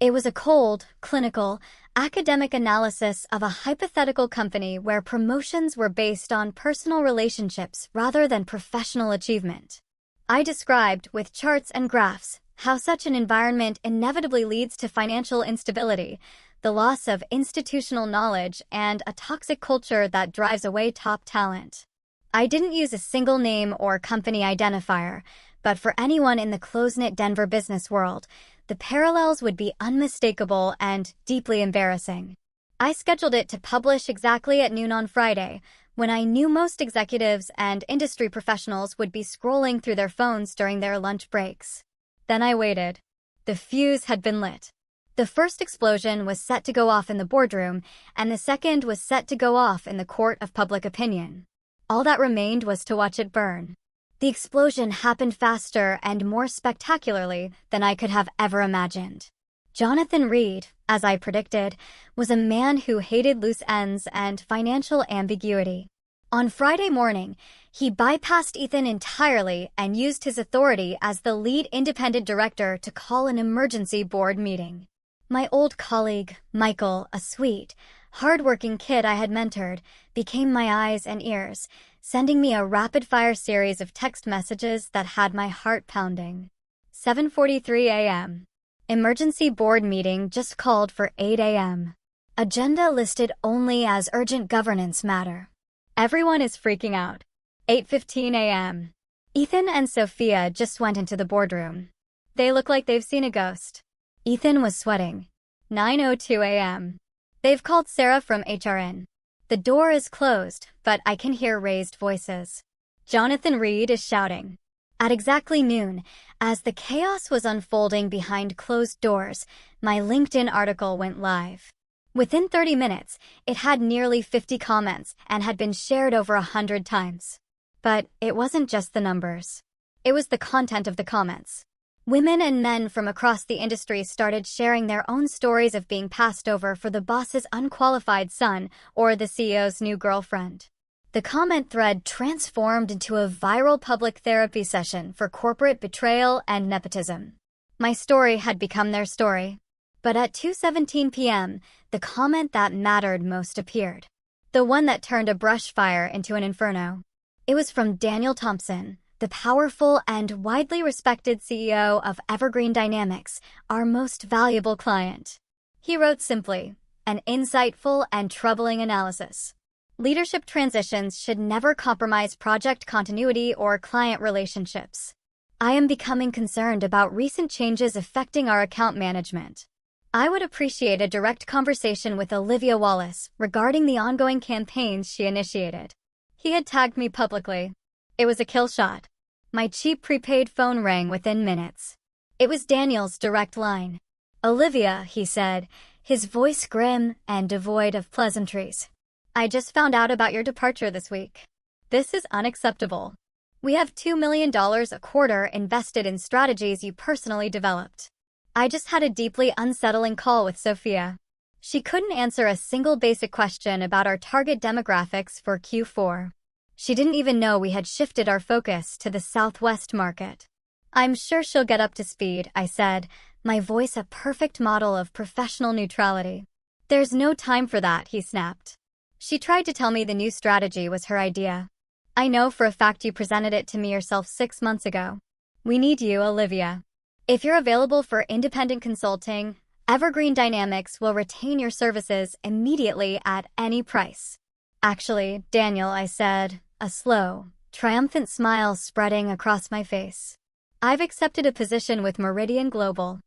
It was a cold, clinical, academic analysis of a hypothetical company where promotions were based on personal relationships rather than professional achievement. I described, with charts and graphs, how such an environment inevitably leads to financial instability, the loss of institutional knowledge, and a toxic culture that drives away top talent. I didn't use a single name or company identifier, but for anyone in the close-knit Denver business world, the parallels would be unmistakable and deeply embarrassing. I scheduled it to publish exactly at noon on Friday, when I knew most executives and industry professionals would be scrolling through their phones during their lunch breaks. Then I waited. The fuse had been lit. The first explosion was set to go off in the boardroom, and the second was set to go off in the court of public opinion. All that remained was to watch it burn. The explosion happened faster and more spectacularly than I could have ever imagined. Jonathan Reed, as I predicted, was a man who hated loose ends and financial ambiguity. On Friday morning, he bypassed Ethan entirely and used his authority as the lead independent director to call an emergency board meeting. My old colleague, Michael, a sweet, hard-working kid I had mentored, became my eyes and ears, sending me a rapid-fire series of text messages that had my heart pounding. 7:43 a.m. Emergency board meeting just called for 8 a.m. Agenda listed only as urgent governance matter. Everyone is freaking out. 8:15 a.m. Ethan and Sophia just went into the boardroom. They look like they've seen a ghost. Ethan was sweating. 9:02 a.m. They've called Sarah from HRN. The door is closed, but I can hear raised voices. Jonathan Reed is shouting. At exactly noon, as the chaos was unfolding behind closed doors, my LinkedIn article went live. Within 30 minutes, it had nearly 50 comments and had been shared over 100 times. But it wasn't just the numbers. It was the content of the comments. Women and men from across the industry started sharing their own stories of being passed over for the boss's unqualified son or the CEO's new girlfriend. The comment thread transformed into a viral public therapy session for corporate betrayal and nepotism. My story had become their story. But at 2:17 p.m., the comment that mattered most appeared. The one that turned a brush fire into an inferno. It was from Daniel Thompson, the powerful and widely respected CEO of Evergreen Dynamics, our most valuable client. He wrote simply, an insightful and troubling analysis. Leadership transitions should never compromise project continuity or client relationships. I am becoming concerned about recent changes affecting our account management. I would appreciate a direct conversation with Olivia Wallace regarding the ongoing campaigns she initiated. He had tagged me publicly. It was a kill shot. My cheap prepaid phone rang within minutes. It was Daniel's direct line. "Olivia," he said, his voice grim and devoid of pleasantries. "I just found out about your departure this week. This is unacceptable. We have $2 million a quarter invested in strategies you personally developed." I just had a deeply unsettling call with Sophia. She couldn't answer a single basic question about our target demographics for Q4. She didn't even know we had shifted our focus to the Southwest market. "I'm sure she'll get up to speed," I said, my voice a perfect model of professional neutrality. "There's no time for that," he snapped. "She tried to tell me the new strategy was her idea. I know for a fact you presented it to me yourself 6 months ago. We need you, Olivia. If you're available for independent consulting, Evergreen Dynamics will retain your services immediately at any price." "Actually, Daniel," I said, a slow, triumphant smile spreading across my face. "I've accepted a position with Meridian Global.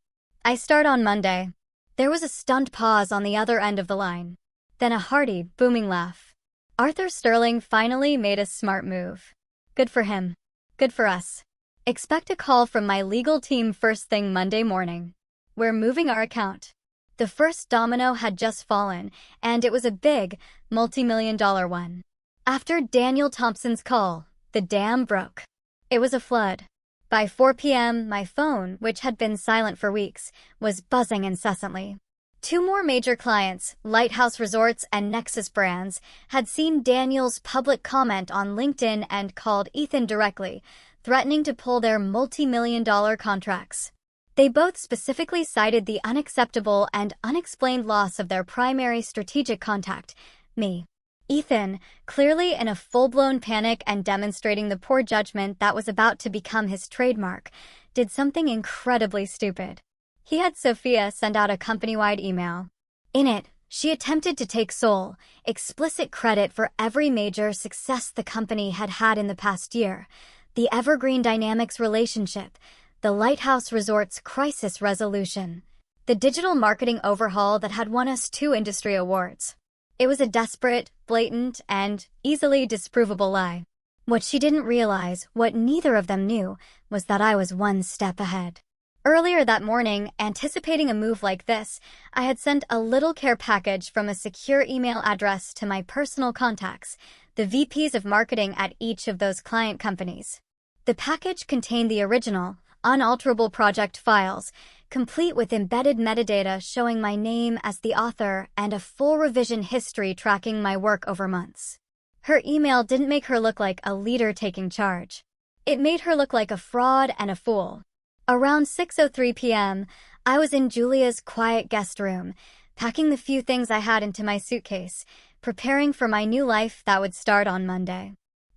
I start on Monday." There was a stunned pause on the other end of the line. Then a hearty, booming laugh. Arthur Sterling finally made a smart move. Good for him. Good for us. Expect a call from my legal team first thing Monday morning. We're moving our account. The first domino had just fallen, and it was a big, multi-million-dollar one. After Daniel Thompson's call, the dam broke. It was a flood. By 4 p.m., my phone, which had been silent for weeks, was buzzing incessantly. 2 more major clients, Lighthouse Resorts and Nexus Brands, had seen Daniel's public comment on LinkedIn and called Ethan directly, threatening to pull their multi-million-dollar contracts. They both specifically cited the unacceptable and unexplained loss of their primary strategic contact, me. Ethan, clearly in a full-blown panic and demonstrating the poor judgment that was about to become his trademark, did something incredibly stupid. He had Sophia send out a company-wide email. In it, she attempted to take sole, explicit credit for every major success the company had had in the past year: the Evergreen Dynamics relationship, the Lighthouse Resorts crisis resolution, the digital marketing overhaul that had won us 2 industry awards. It was a desperate, blatant, and easily disprovable lie. What she didn't realize, what neither of them knew, was that I was 1 step ahead. Earlier that morning, anticipating a move like this, I had sent a little care package from a secure email address to my personal contacts, the VPs of marketing at each of those client companies. The package contained the original, unalterable project files, complete with embedded metadata showing my name as the author and a full revision history tracking my work over months. Her email didn't make her look like a leader taking charge. It made her look like a fraud and a fool. Around 6:03 p.m., I was in Julia's quiet guest room, packing the few things I had into my suitcase, preparing for my new life that would start on Monday.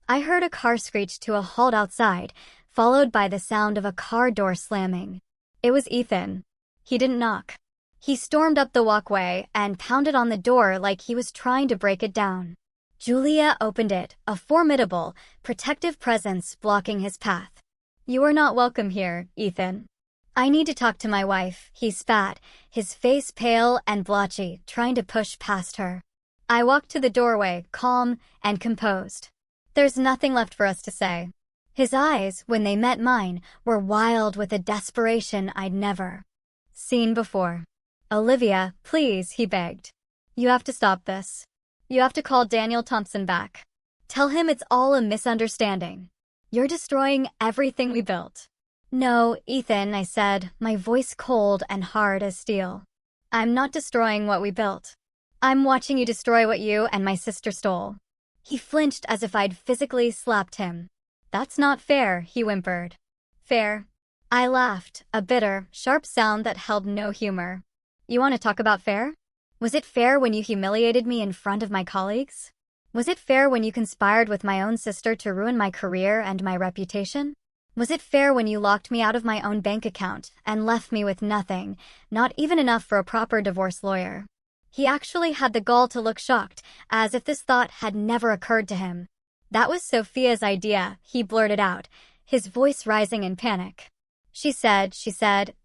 I heard a car screech to a halt outside, followed by the sound of a car door slamming. It was Ethan. He didn't knock. He stormed up the walkway and pounded on the door like he was trying to break it down. Julia opened it, a formidable, protective presence blocking his path. "You are not welcome here, Ethan." "I need to talk to my wife," he spat, his face pale and blotchy, trying to push past her. I walked to the doorway, calm and composed. "There's nothing left for us to say." His eyes, when they met mine, were wild with a desperation I'd never seen before. "Olivia, please," he begged. "You have to stop this. You have to call Daniel Thompson back. Tell him it's all a misunderstanding. You're destroying everything we built." "No, Ethan," I said, my voice cold and hard as steel. "I'm not destroying what we built. I'm watching you destroy what you and my sister stole." He flinched as if I'd physically slapped him. "That's not fair," he whimpered. "Fair?" I laughed, a bitter, sharp sound that held no humor. "You want to talk about fair? Was it fair when you humiliated me in front of my colleagues? Was it fair when you conspired with my own sister to ruin my career and my reputation? Was it fair when you locked me out of my own bank account and left me with nothing, not even enough for a proper divorce lawyer?" He actually had the gall to look shocked, as if this thought had never occurred to him. "That was Sophia's idea," he blurted out, his voice rising in panic. She said,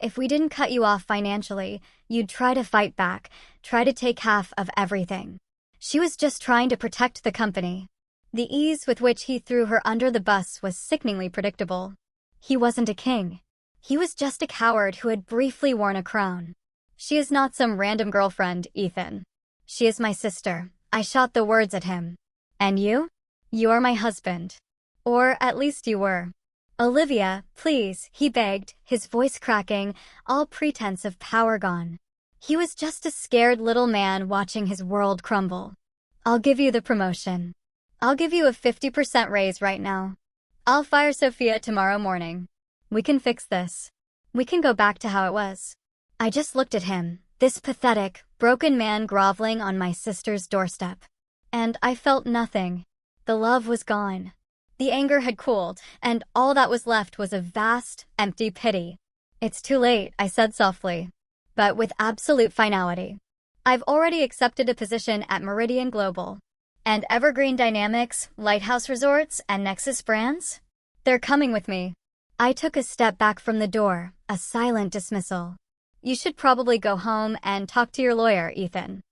if we didn't cut you off financially, you'd try to fight back, try to take half of everything. She was just trying to protect the company. The ease with which he threw her under the bus was sickeningly predictable. He wasn't a king. He was just a coward who had briefly worn a crown. She is not some random girlfriend, Ethan. She is my sister. I shot the words at him. And you? You are my husband. Or at least you were. Olivia, please, he begged, his voice cracking, all pretense of power gone. He was just a scared little man watching his world crumble. I'll give you the promotion. I'll give you a 50% raise right now. I'll fire Sophia tomorrow morning. We can fix this. We can go back to how it was. I just looked at him, this pathetic, broken man groveling on my sister's doorstep. And I felt nothing. The love was gone. The anger had cooled, and all that was left was a vast, empty pity. It's too late, I said softly, but with absolute finality. I've already accepted a position at Meridian Global. And Evergreen Dynamics, Lighthouse Resorts, and Nexus Brands? They're coming with me. I took a step back from the door, a silent dismissal. You should probably go home and talk to your lawyer, Ethan.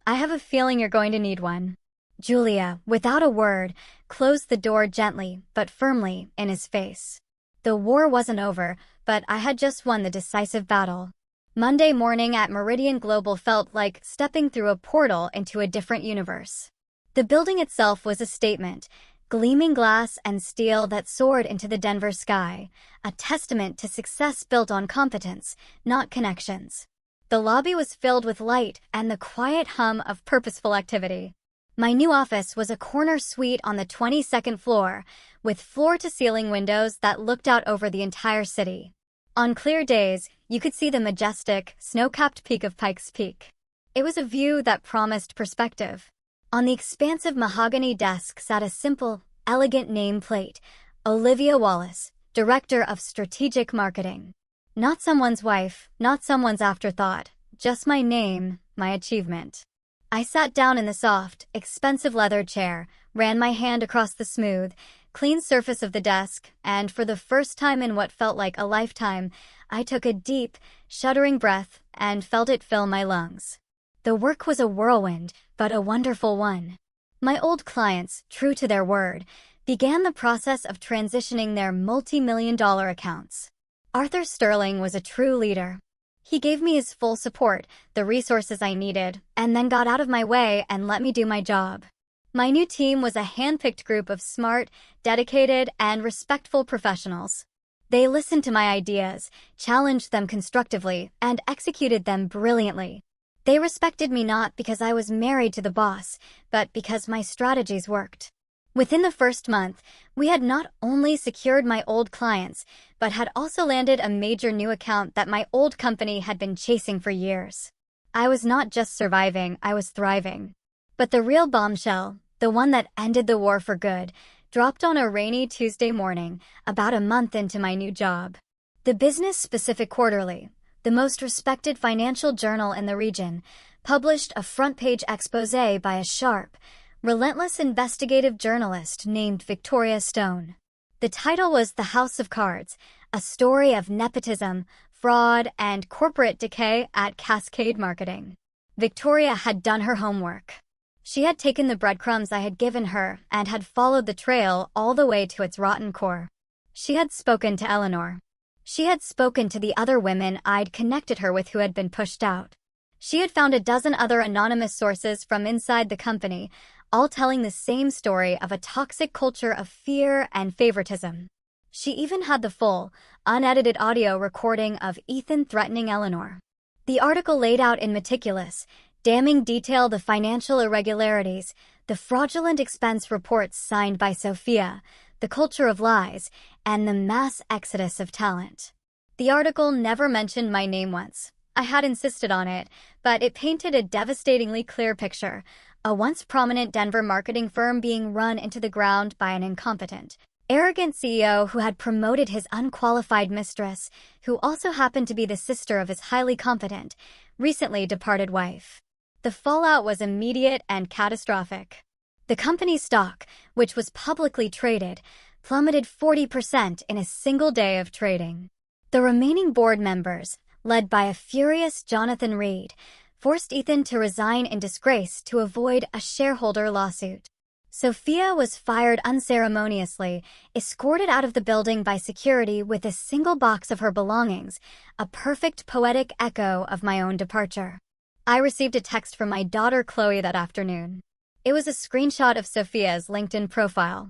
I have a feeling you're going to need one. Julia, without a word, closed the door gently but firmly in his face. The war wasn't over, but I had just won the decisive battle. Monday morning at Meridian Global felt like stepping through a portal into a different universe. The building itself was a statement, gleaming glass and steel that soared into the Denver sky, a testament to success built on competence, not connections. The lobby was filled with light and the quiet hum of purposeful activity. My new office was a corner suite on the 22nd floor, with floor-to-ceiling windows that looked out over the entire city. On clear days, you could see the majestic, snow-capped peak of Pikes Peak. It was a view that promised perspective. On the expansive mahogany desk sat a simple, elegant nameplate, Olivia Wallace, Director of Strategic Marketing. Not someone's wife, not someone's afterthought, just my name, my achievement. I sat down in the soft, expensive leather chair, ran my hand across the smooth, clean surface of the desk, and for the first time in what felt like a lifetime, I took a deep, shuddering breath and felt it fill my lungs. The work was a whirlwind, but a wonderful one. My old clients, true to their word, began the process of transitioning their multi-million-dollar accounts. Arthur Sterling was a true leader. He gave me his full support, the resources I needed, and then got out of my way and let me do my job. My new team was a hand-picked group of smart, dedicated, and respectful professionals. They listened to my ideas, challenged them constructively, and executed them brilliantly. They respected me not because I was married to the boss, but because my strategies worked. Within the first month, we had not only secured my old clients, but had also landed a major new account that my old company had been chasing for years. I was not just surviving, I was thriving. But the real bombshell, the one that ended the war for good, dropped on a rainy Tuesday morning, about a month into my new job. The business-specific quarterly, the most respected financial journal in the region, published a front-page exposé by a sharp, relentless investigative journalist named Victoria Stone. The title was The House of Cards, a story of nepotism, fraud, and corporate decay at Cascade Marketing. Victoria had done her homework. She had taken the breadcrumbs I had given her and had followed the trail all the way to its rotten core. She had spoken to Eleanor. She had spoken to the other women I'd connected her with who had been pushed out. She had found a dozen other anonymous sources from inside the company, all telling the same story of a toxic culture of fear and favoritism. She even had the full, unedited audio recording of Ethan threatening Eleanor. The article laid out in meticulous, damning detail the financial irregularities, the fraudulent expense reports signed by Sophia, the culture of lies, and the mass exodus of talent. The article never mentioned my name once. I had insisted on it, but it painted a devastatingly clear picture, a once prominent Denver marketing firm being run into the ground by an incompetent, arrogant CEO who had promoted his unqualified mistress, who also happened to be the sister of his highly competent, recently departed wife. The fallout was immediate and catastrophic. The company's stock, which was publicly traded, plummeted 40% in a single day of trading. The remaining board members, led by a furious Jonathan Reed, forced Ethan to resign in disgrace to avoid a shareholder lawsuit. Sophia was fired unceremoniously, escorted out of the building by security with a single box of her belongings, a perfect poetic echo of my own departure. I received a text from my daughter Chloe that afternoon. It was a screenshot of Sophia's LinkedIn profile.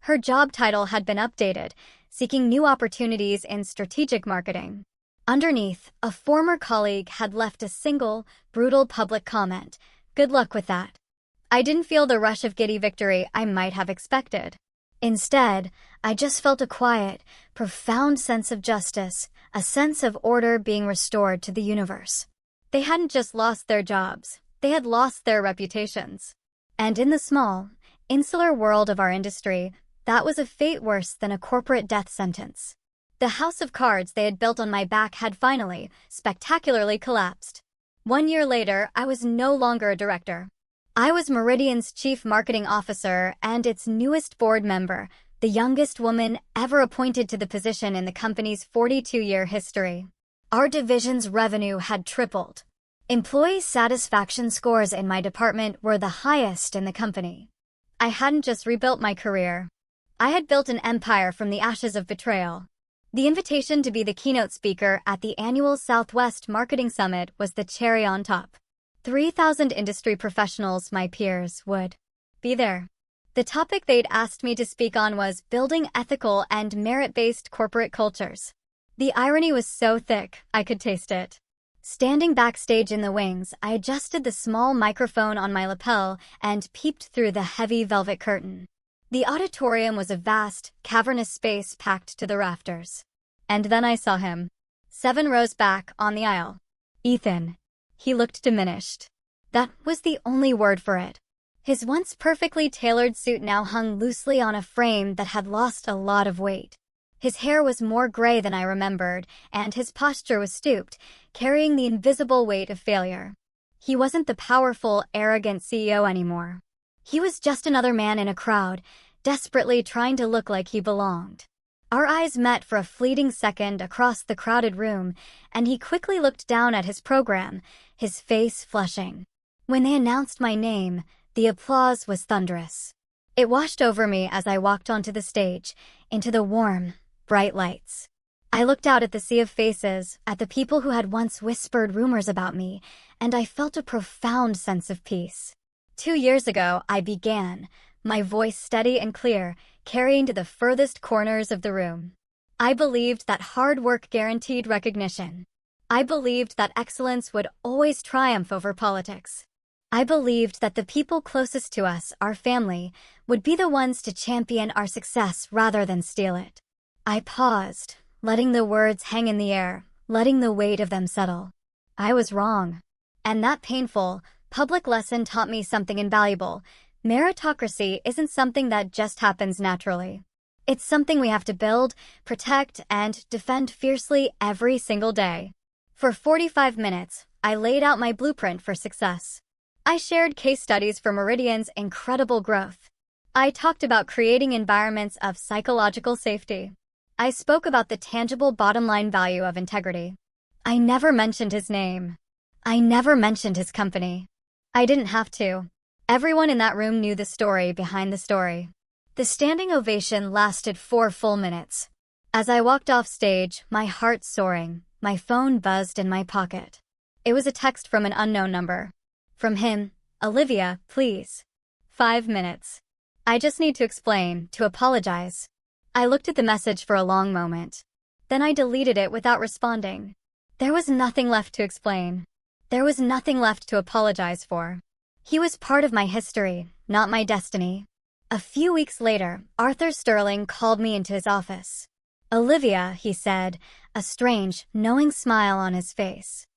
Her job title had been updated, seeking new opportunities in strategic marketing. Underneath, a former colleague had left a single, brutal public comment. Good luck with that. I didn't feel the rush of giddy victory I might have expected. Instead, I just felt a quiet, profound sense of justice, a sense of order being restored to the universe. They hadn't just lost their jobs, they had lost their reputations. And in the small, insular world of our industry, that was a fate worse than a corporate death sentence. The house of cards they had built on my back had finally, spectacularly collapsed. 1 year later, I was no longer a director. I was Meridian's chief marketing officer and its newest board member, the youngest woman ever appointed to the position in the company's 42-year history. Our division's revenue had tripled. Employee satisfaction scores in my department were the highest in the company. I hadn't just rebuilt my career. I had built an empire from the ashes of betrayal. The invitation to be the keynote speaker at the annual Southwest Marketing Summit was the cherry on top. 3,000 industry professionals, my peers, would be there. The topic they'd asked me to speak on was building ethical and merit-based corporate cultures. The irony was so thick, I could taste it. Standing backstage in the wings, I adjusted the small microphone on my lapel and peeped through the heavy velvet curtain. The auditorium was a vast, cavernous space packed to the rafters. And then I saw him. 7 rows back on the aisle. Ethan. He looked diminished. That was the only word for it. His once perfectly tailored suit now hung loosely on a frame that had lost a lot of weight. His hair was more gray than I remembered, and his posture was stooped, carrying the invisible weight of failure. He wasn't the powerful, arrogant CEO anymore. He was just another man in a crowd, desperately trying to look like he belonged. Our eyes met for a fleeting second across the crowded room, and he quickly looked down at his program, his face flushing. When they announced my name, the applause was thunderous. It washed over me as I walked onto the stage, into the warm, bright lights. I looked out at the sea of faces, at the people who had once whispered rumors about me, and I felt a profound sense of peace. 2 years ago, I began, my voice steady and clear, carrying to the furthest corners of the room. I believed that hard work guaranteed recognition. I believed that excellence would always triumph over politics. I believed that the people closest to us, our family, would be the ones to champion our success rather than steal it. I paused, letting the words hang in the air, letting the weight of them settle. I was wrong. And that painful, public lesson taught me something invaluable. Meritocracy isn't something that just happens naturally. It's something we have to build, protect, and defend fiercely every single day. For 45 minutes, I laid out my blueprint for success. I shared case studies for Meridian's incredible growth. I talked about creating environments of psychological safety. I spoke about the tangible bottom-line value of integrity. I never mentioned his name. I never mentioned his company. I didn't have to. Everyone in that room knew the story behind the story. The standing ovation lasted 4 full minutes. As I walked off stage, my heart soaring, my phone buzzed in my pocket. It was a text from an unknown number. From him, Olivia, please. 5 minutes. I just need to explain, to apologize. I looked at the message for a long moment. Then I deleted it without responding. There was nothing left to explain. There was nothing left to apologize for. He was part of my history, not my destiny. A few weeks later, Arthur Sterling called me into his office. Olivia, he said, a strange, knowing smile on his face.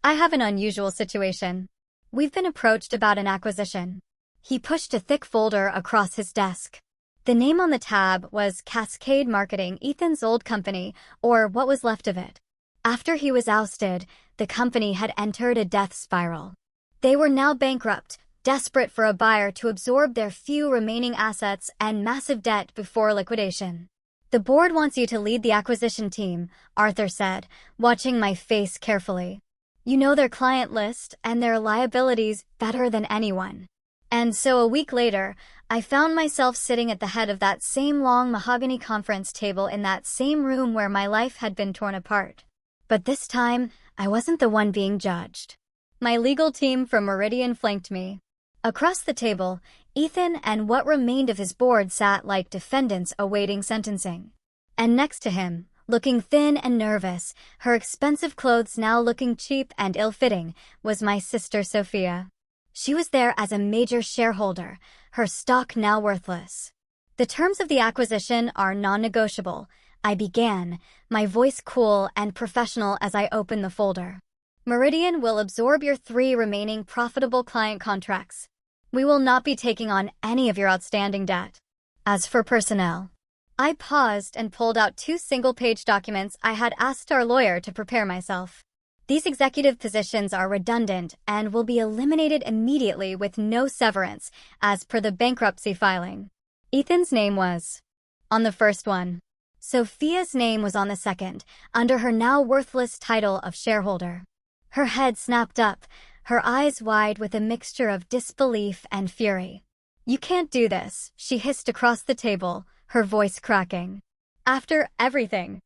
I have an unusual situation. We've been approached about an acquisition. He pushed a thick folder across his desk. The name on the tab was Cascade Marketing, Ethan's old company, or what was left of it. After he was ousted, the company had entered a death spiral. They were now bankrupt, desperate for a buyer to absorb their few remaining assets and massive debt before liquidation. The board wants you to lead the acquisition team, Arthur said, watching my face carefully. You know their client list and their liabilities better than anyone. And so a week later, I found myself sitting at the head of that same long mahogany conference table in that same room where my life had been torn apart. But this time, I wasn't the one being judged. My legal team from Meridian flanked me. Across the table, Ethan and what remained of his board sat like defendants awaiting sentencing. And next to him, looking thin and nervous, her expensive clothes now looking cheap and ill-fitting, was my sister Sophia. She was there as a major shareholder, her stock now worthless. The terms of the acquisition are non-negotiable, I began, my voice cool and professional as I opened the folder. Meridian will absorb your 3 remaining profitable client contracts. We will not be taking on any of your outstanding debt. As for personnel, I paused and pulled out 2 single-page documents I had asked our lawyer to prepare myself. These executive positions are redundant and will be eliminated immediately with no severance, as per the bankruptcy filing. Ethan's name was on the first one. Sophia's name was on the second, under her now worthless title of shareholder. Her head snapped up, her eyes wide with a mixture of disbelief and fury. You can't do this, she hissed across the table, her voice cracking. After everything.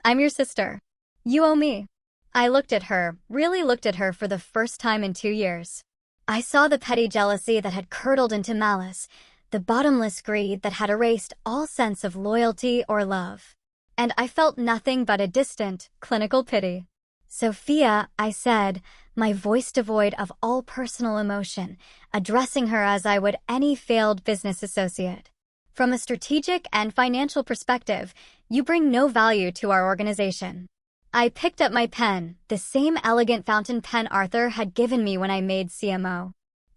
I'm your sister. You owe me. I looked at her, really looked at her for the first time in 2 years. I saw the petty jealousy that had curdled into malice, the bottomless greed that had erased all sense of loyalty or love. And I felt nothing but a distant, clinical pity. Sophia, I said, my voice devoid of all personal emotion, addressing her as I would any failed business associate. From a strategic and financial perspective, you bring no value to our organization. I picked up my pen, the same elegant fountain pen Arthur had given me when I made CMO.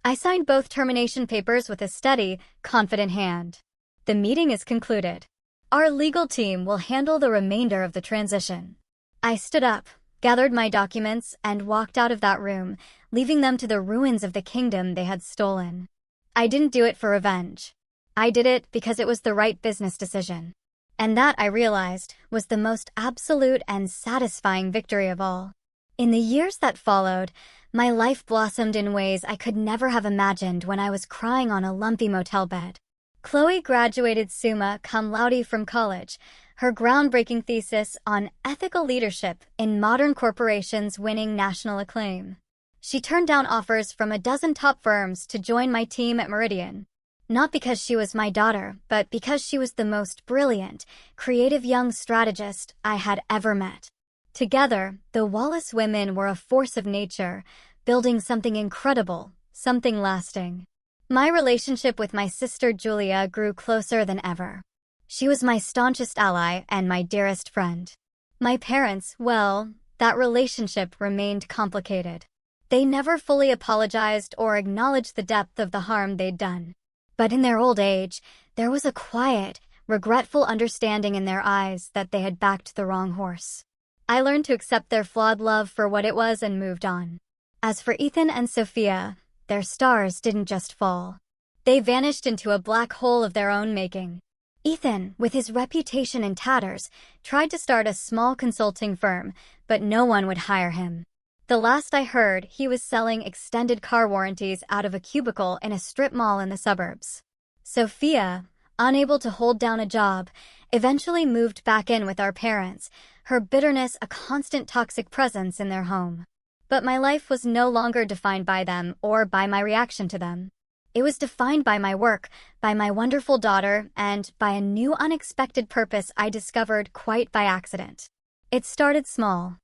I signed both termination papers with a steady, confident hand. The meeting is concluded. Our legal team will handle the remainder of the transition. I stood up, gathered my documents, and walked out of that room, leaving them to the ruins of the kingdom they had stolen. I didn't do it for revenge. I did it because it was the right business decision. And that, I realized, was the most absolute and satisfying victory of all. In the years that followed, my life blossomed in ways I could never have imagined when I was crying on a lumpy motel bed. Chloe graduated summa cum laude from college, her groundbreaking thesis on ethical leadership in modern corporations winning national acclaim. She turned down offers from a dozen top firms to join my team at Meridian. Not because she was my daughter, but because she was the most brilliant, creative young strategist I had ever met. Together, the Wallace women were a force of nature, building something incredible, something lasting. My relationship with my sister Julia grew closer than ever. She was my staunchest ally and my dearest friend. My parents, well, that relationship remained complicated. They never fully apologized or acknowledged the depth of the harm they'd done. But in their old age, there was a quiet, regretful understanding in their eyes that they had backed the wrong horse. I learned to accept their flawed love for what it was and moved on. As for Ethan and Sophia, their stars didn't just fall. They vanished into a black hole of their own making. Ethan, with his reputation in tatters, tried to start a small consulting firm, but no one would hire him. The last I heard, he was selling extended car warranties out of a cubicle in a strip mall in the suburbs. Sophia, unable to hold down a job, eventually moved back in with our parents, her bitterness a constant toxic presence in their home. But my life was no longer defined by them or by my reaction to them. It was defined by my work, by my wonderful daughter, and by a new unexpected purpose I discovered quite by accident. It started small.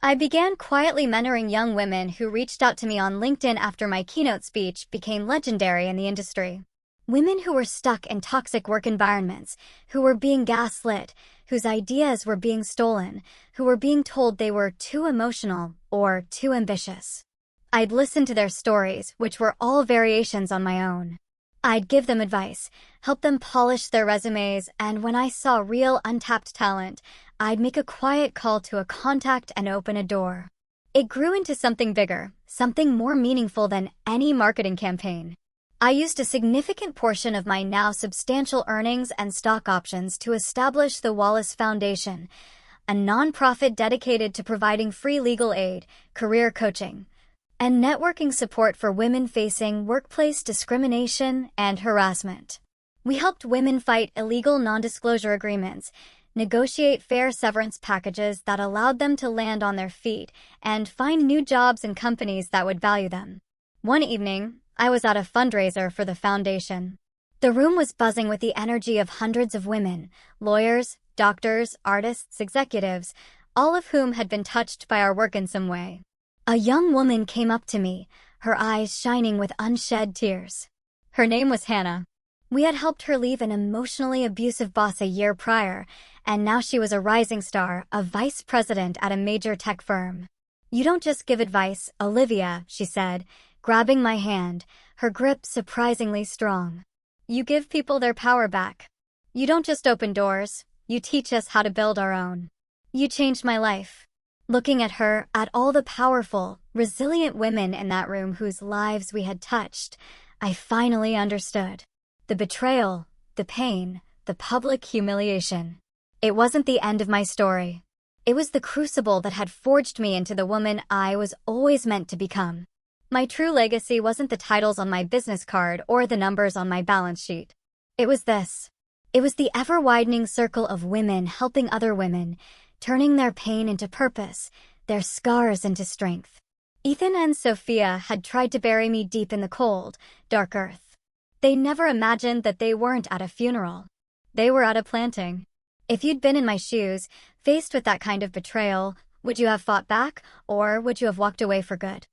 I began quietly mentoring young women who reached out to me on LinkedIn after my keynote speech became legendary in the industry. Women who were stuck in toxic work environments, who were being gaslit, whose ideas were being stolen, who were being told they were too emotional or too ambitious. I'd listen to their stories, which were all variations on my own. I'd give them advice, help them polish their resumes, and when I saw real untapped talent, I'd make a quiet call to a contact and open a door. It grew into something bigger, something more meaningful than any marketing campaign. I used a significant portion of my now substantial earnings and stock options to establish the Wallace Foundation, a nonprofit dedicated to providing free legal aid, career coaching, and networking support for women facing workplace discrimination and harassment. We helped women fight illegal non-disclosure agreements, negotiate fair severance packages that allowed them to land on their feet, and find new jobs in companies that would value them. One evening, I was at a fundraiser for the foundation. The room was buzzing with the energy of hundreds of women, lawyers, doctors, artists, executives, all of whom had been touched by our work in some way. A young woman came up to me, her eyes shining with unshed tears. Her name was Hannah. We had helped her leave an emotionally abusive boss a year prior, and now she was a rising star, a vice president at a major tech firm. "You don't just give advice, Olivia," she said, grabbing my hand, her grip surprisingly strong. "You give people their power back. You don't just open doors, you teach us how to build our own. You changed my life." Looking at her, at all the powerful, resilient women in that room whose lives we had touched, I finally understood. The betrayal, the pain, the public humiliation. It wasn't the end of my story. It was the crucible that had forged me into the woman I was always meant to become. My true legacy wasn't the titles on my business card or the numbers on my balance sheet. It was this. It was the ever-widening circle of women helping other women, turning their pain into purpose, their scars into strength. Ethan and Sophia had tried to bury me deep in the cold, dark earth. They never imagined that they weren't at a funeral. They were at a planting. If you'd been in my shoes, faced with that kind of betrayal, would you have fought back, or would you have walked away for good?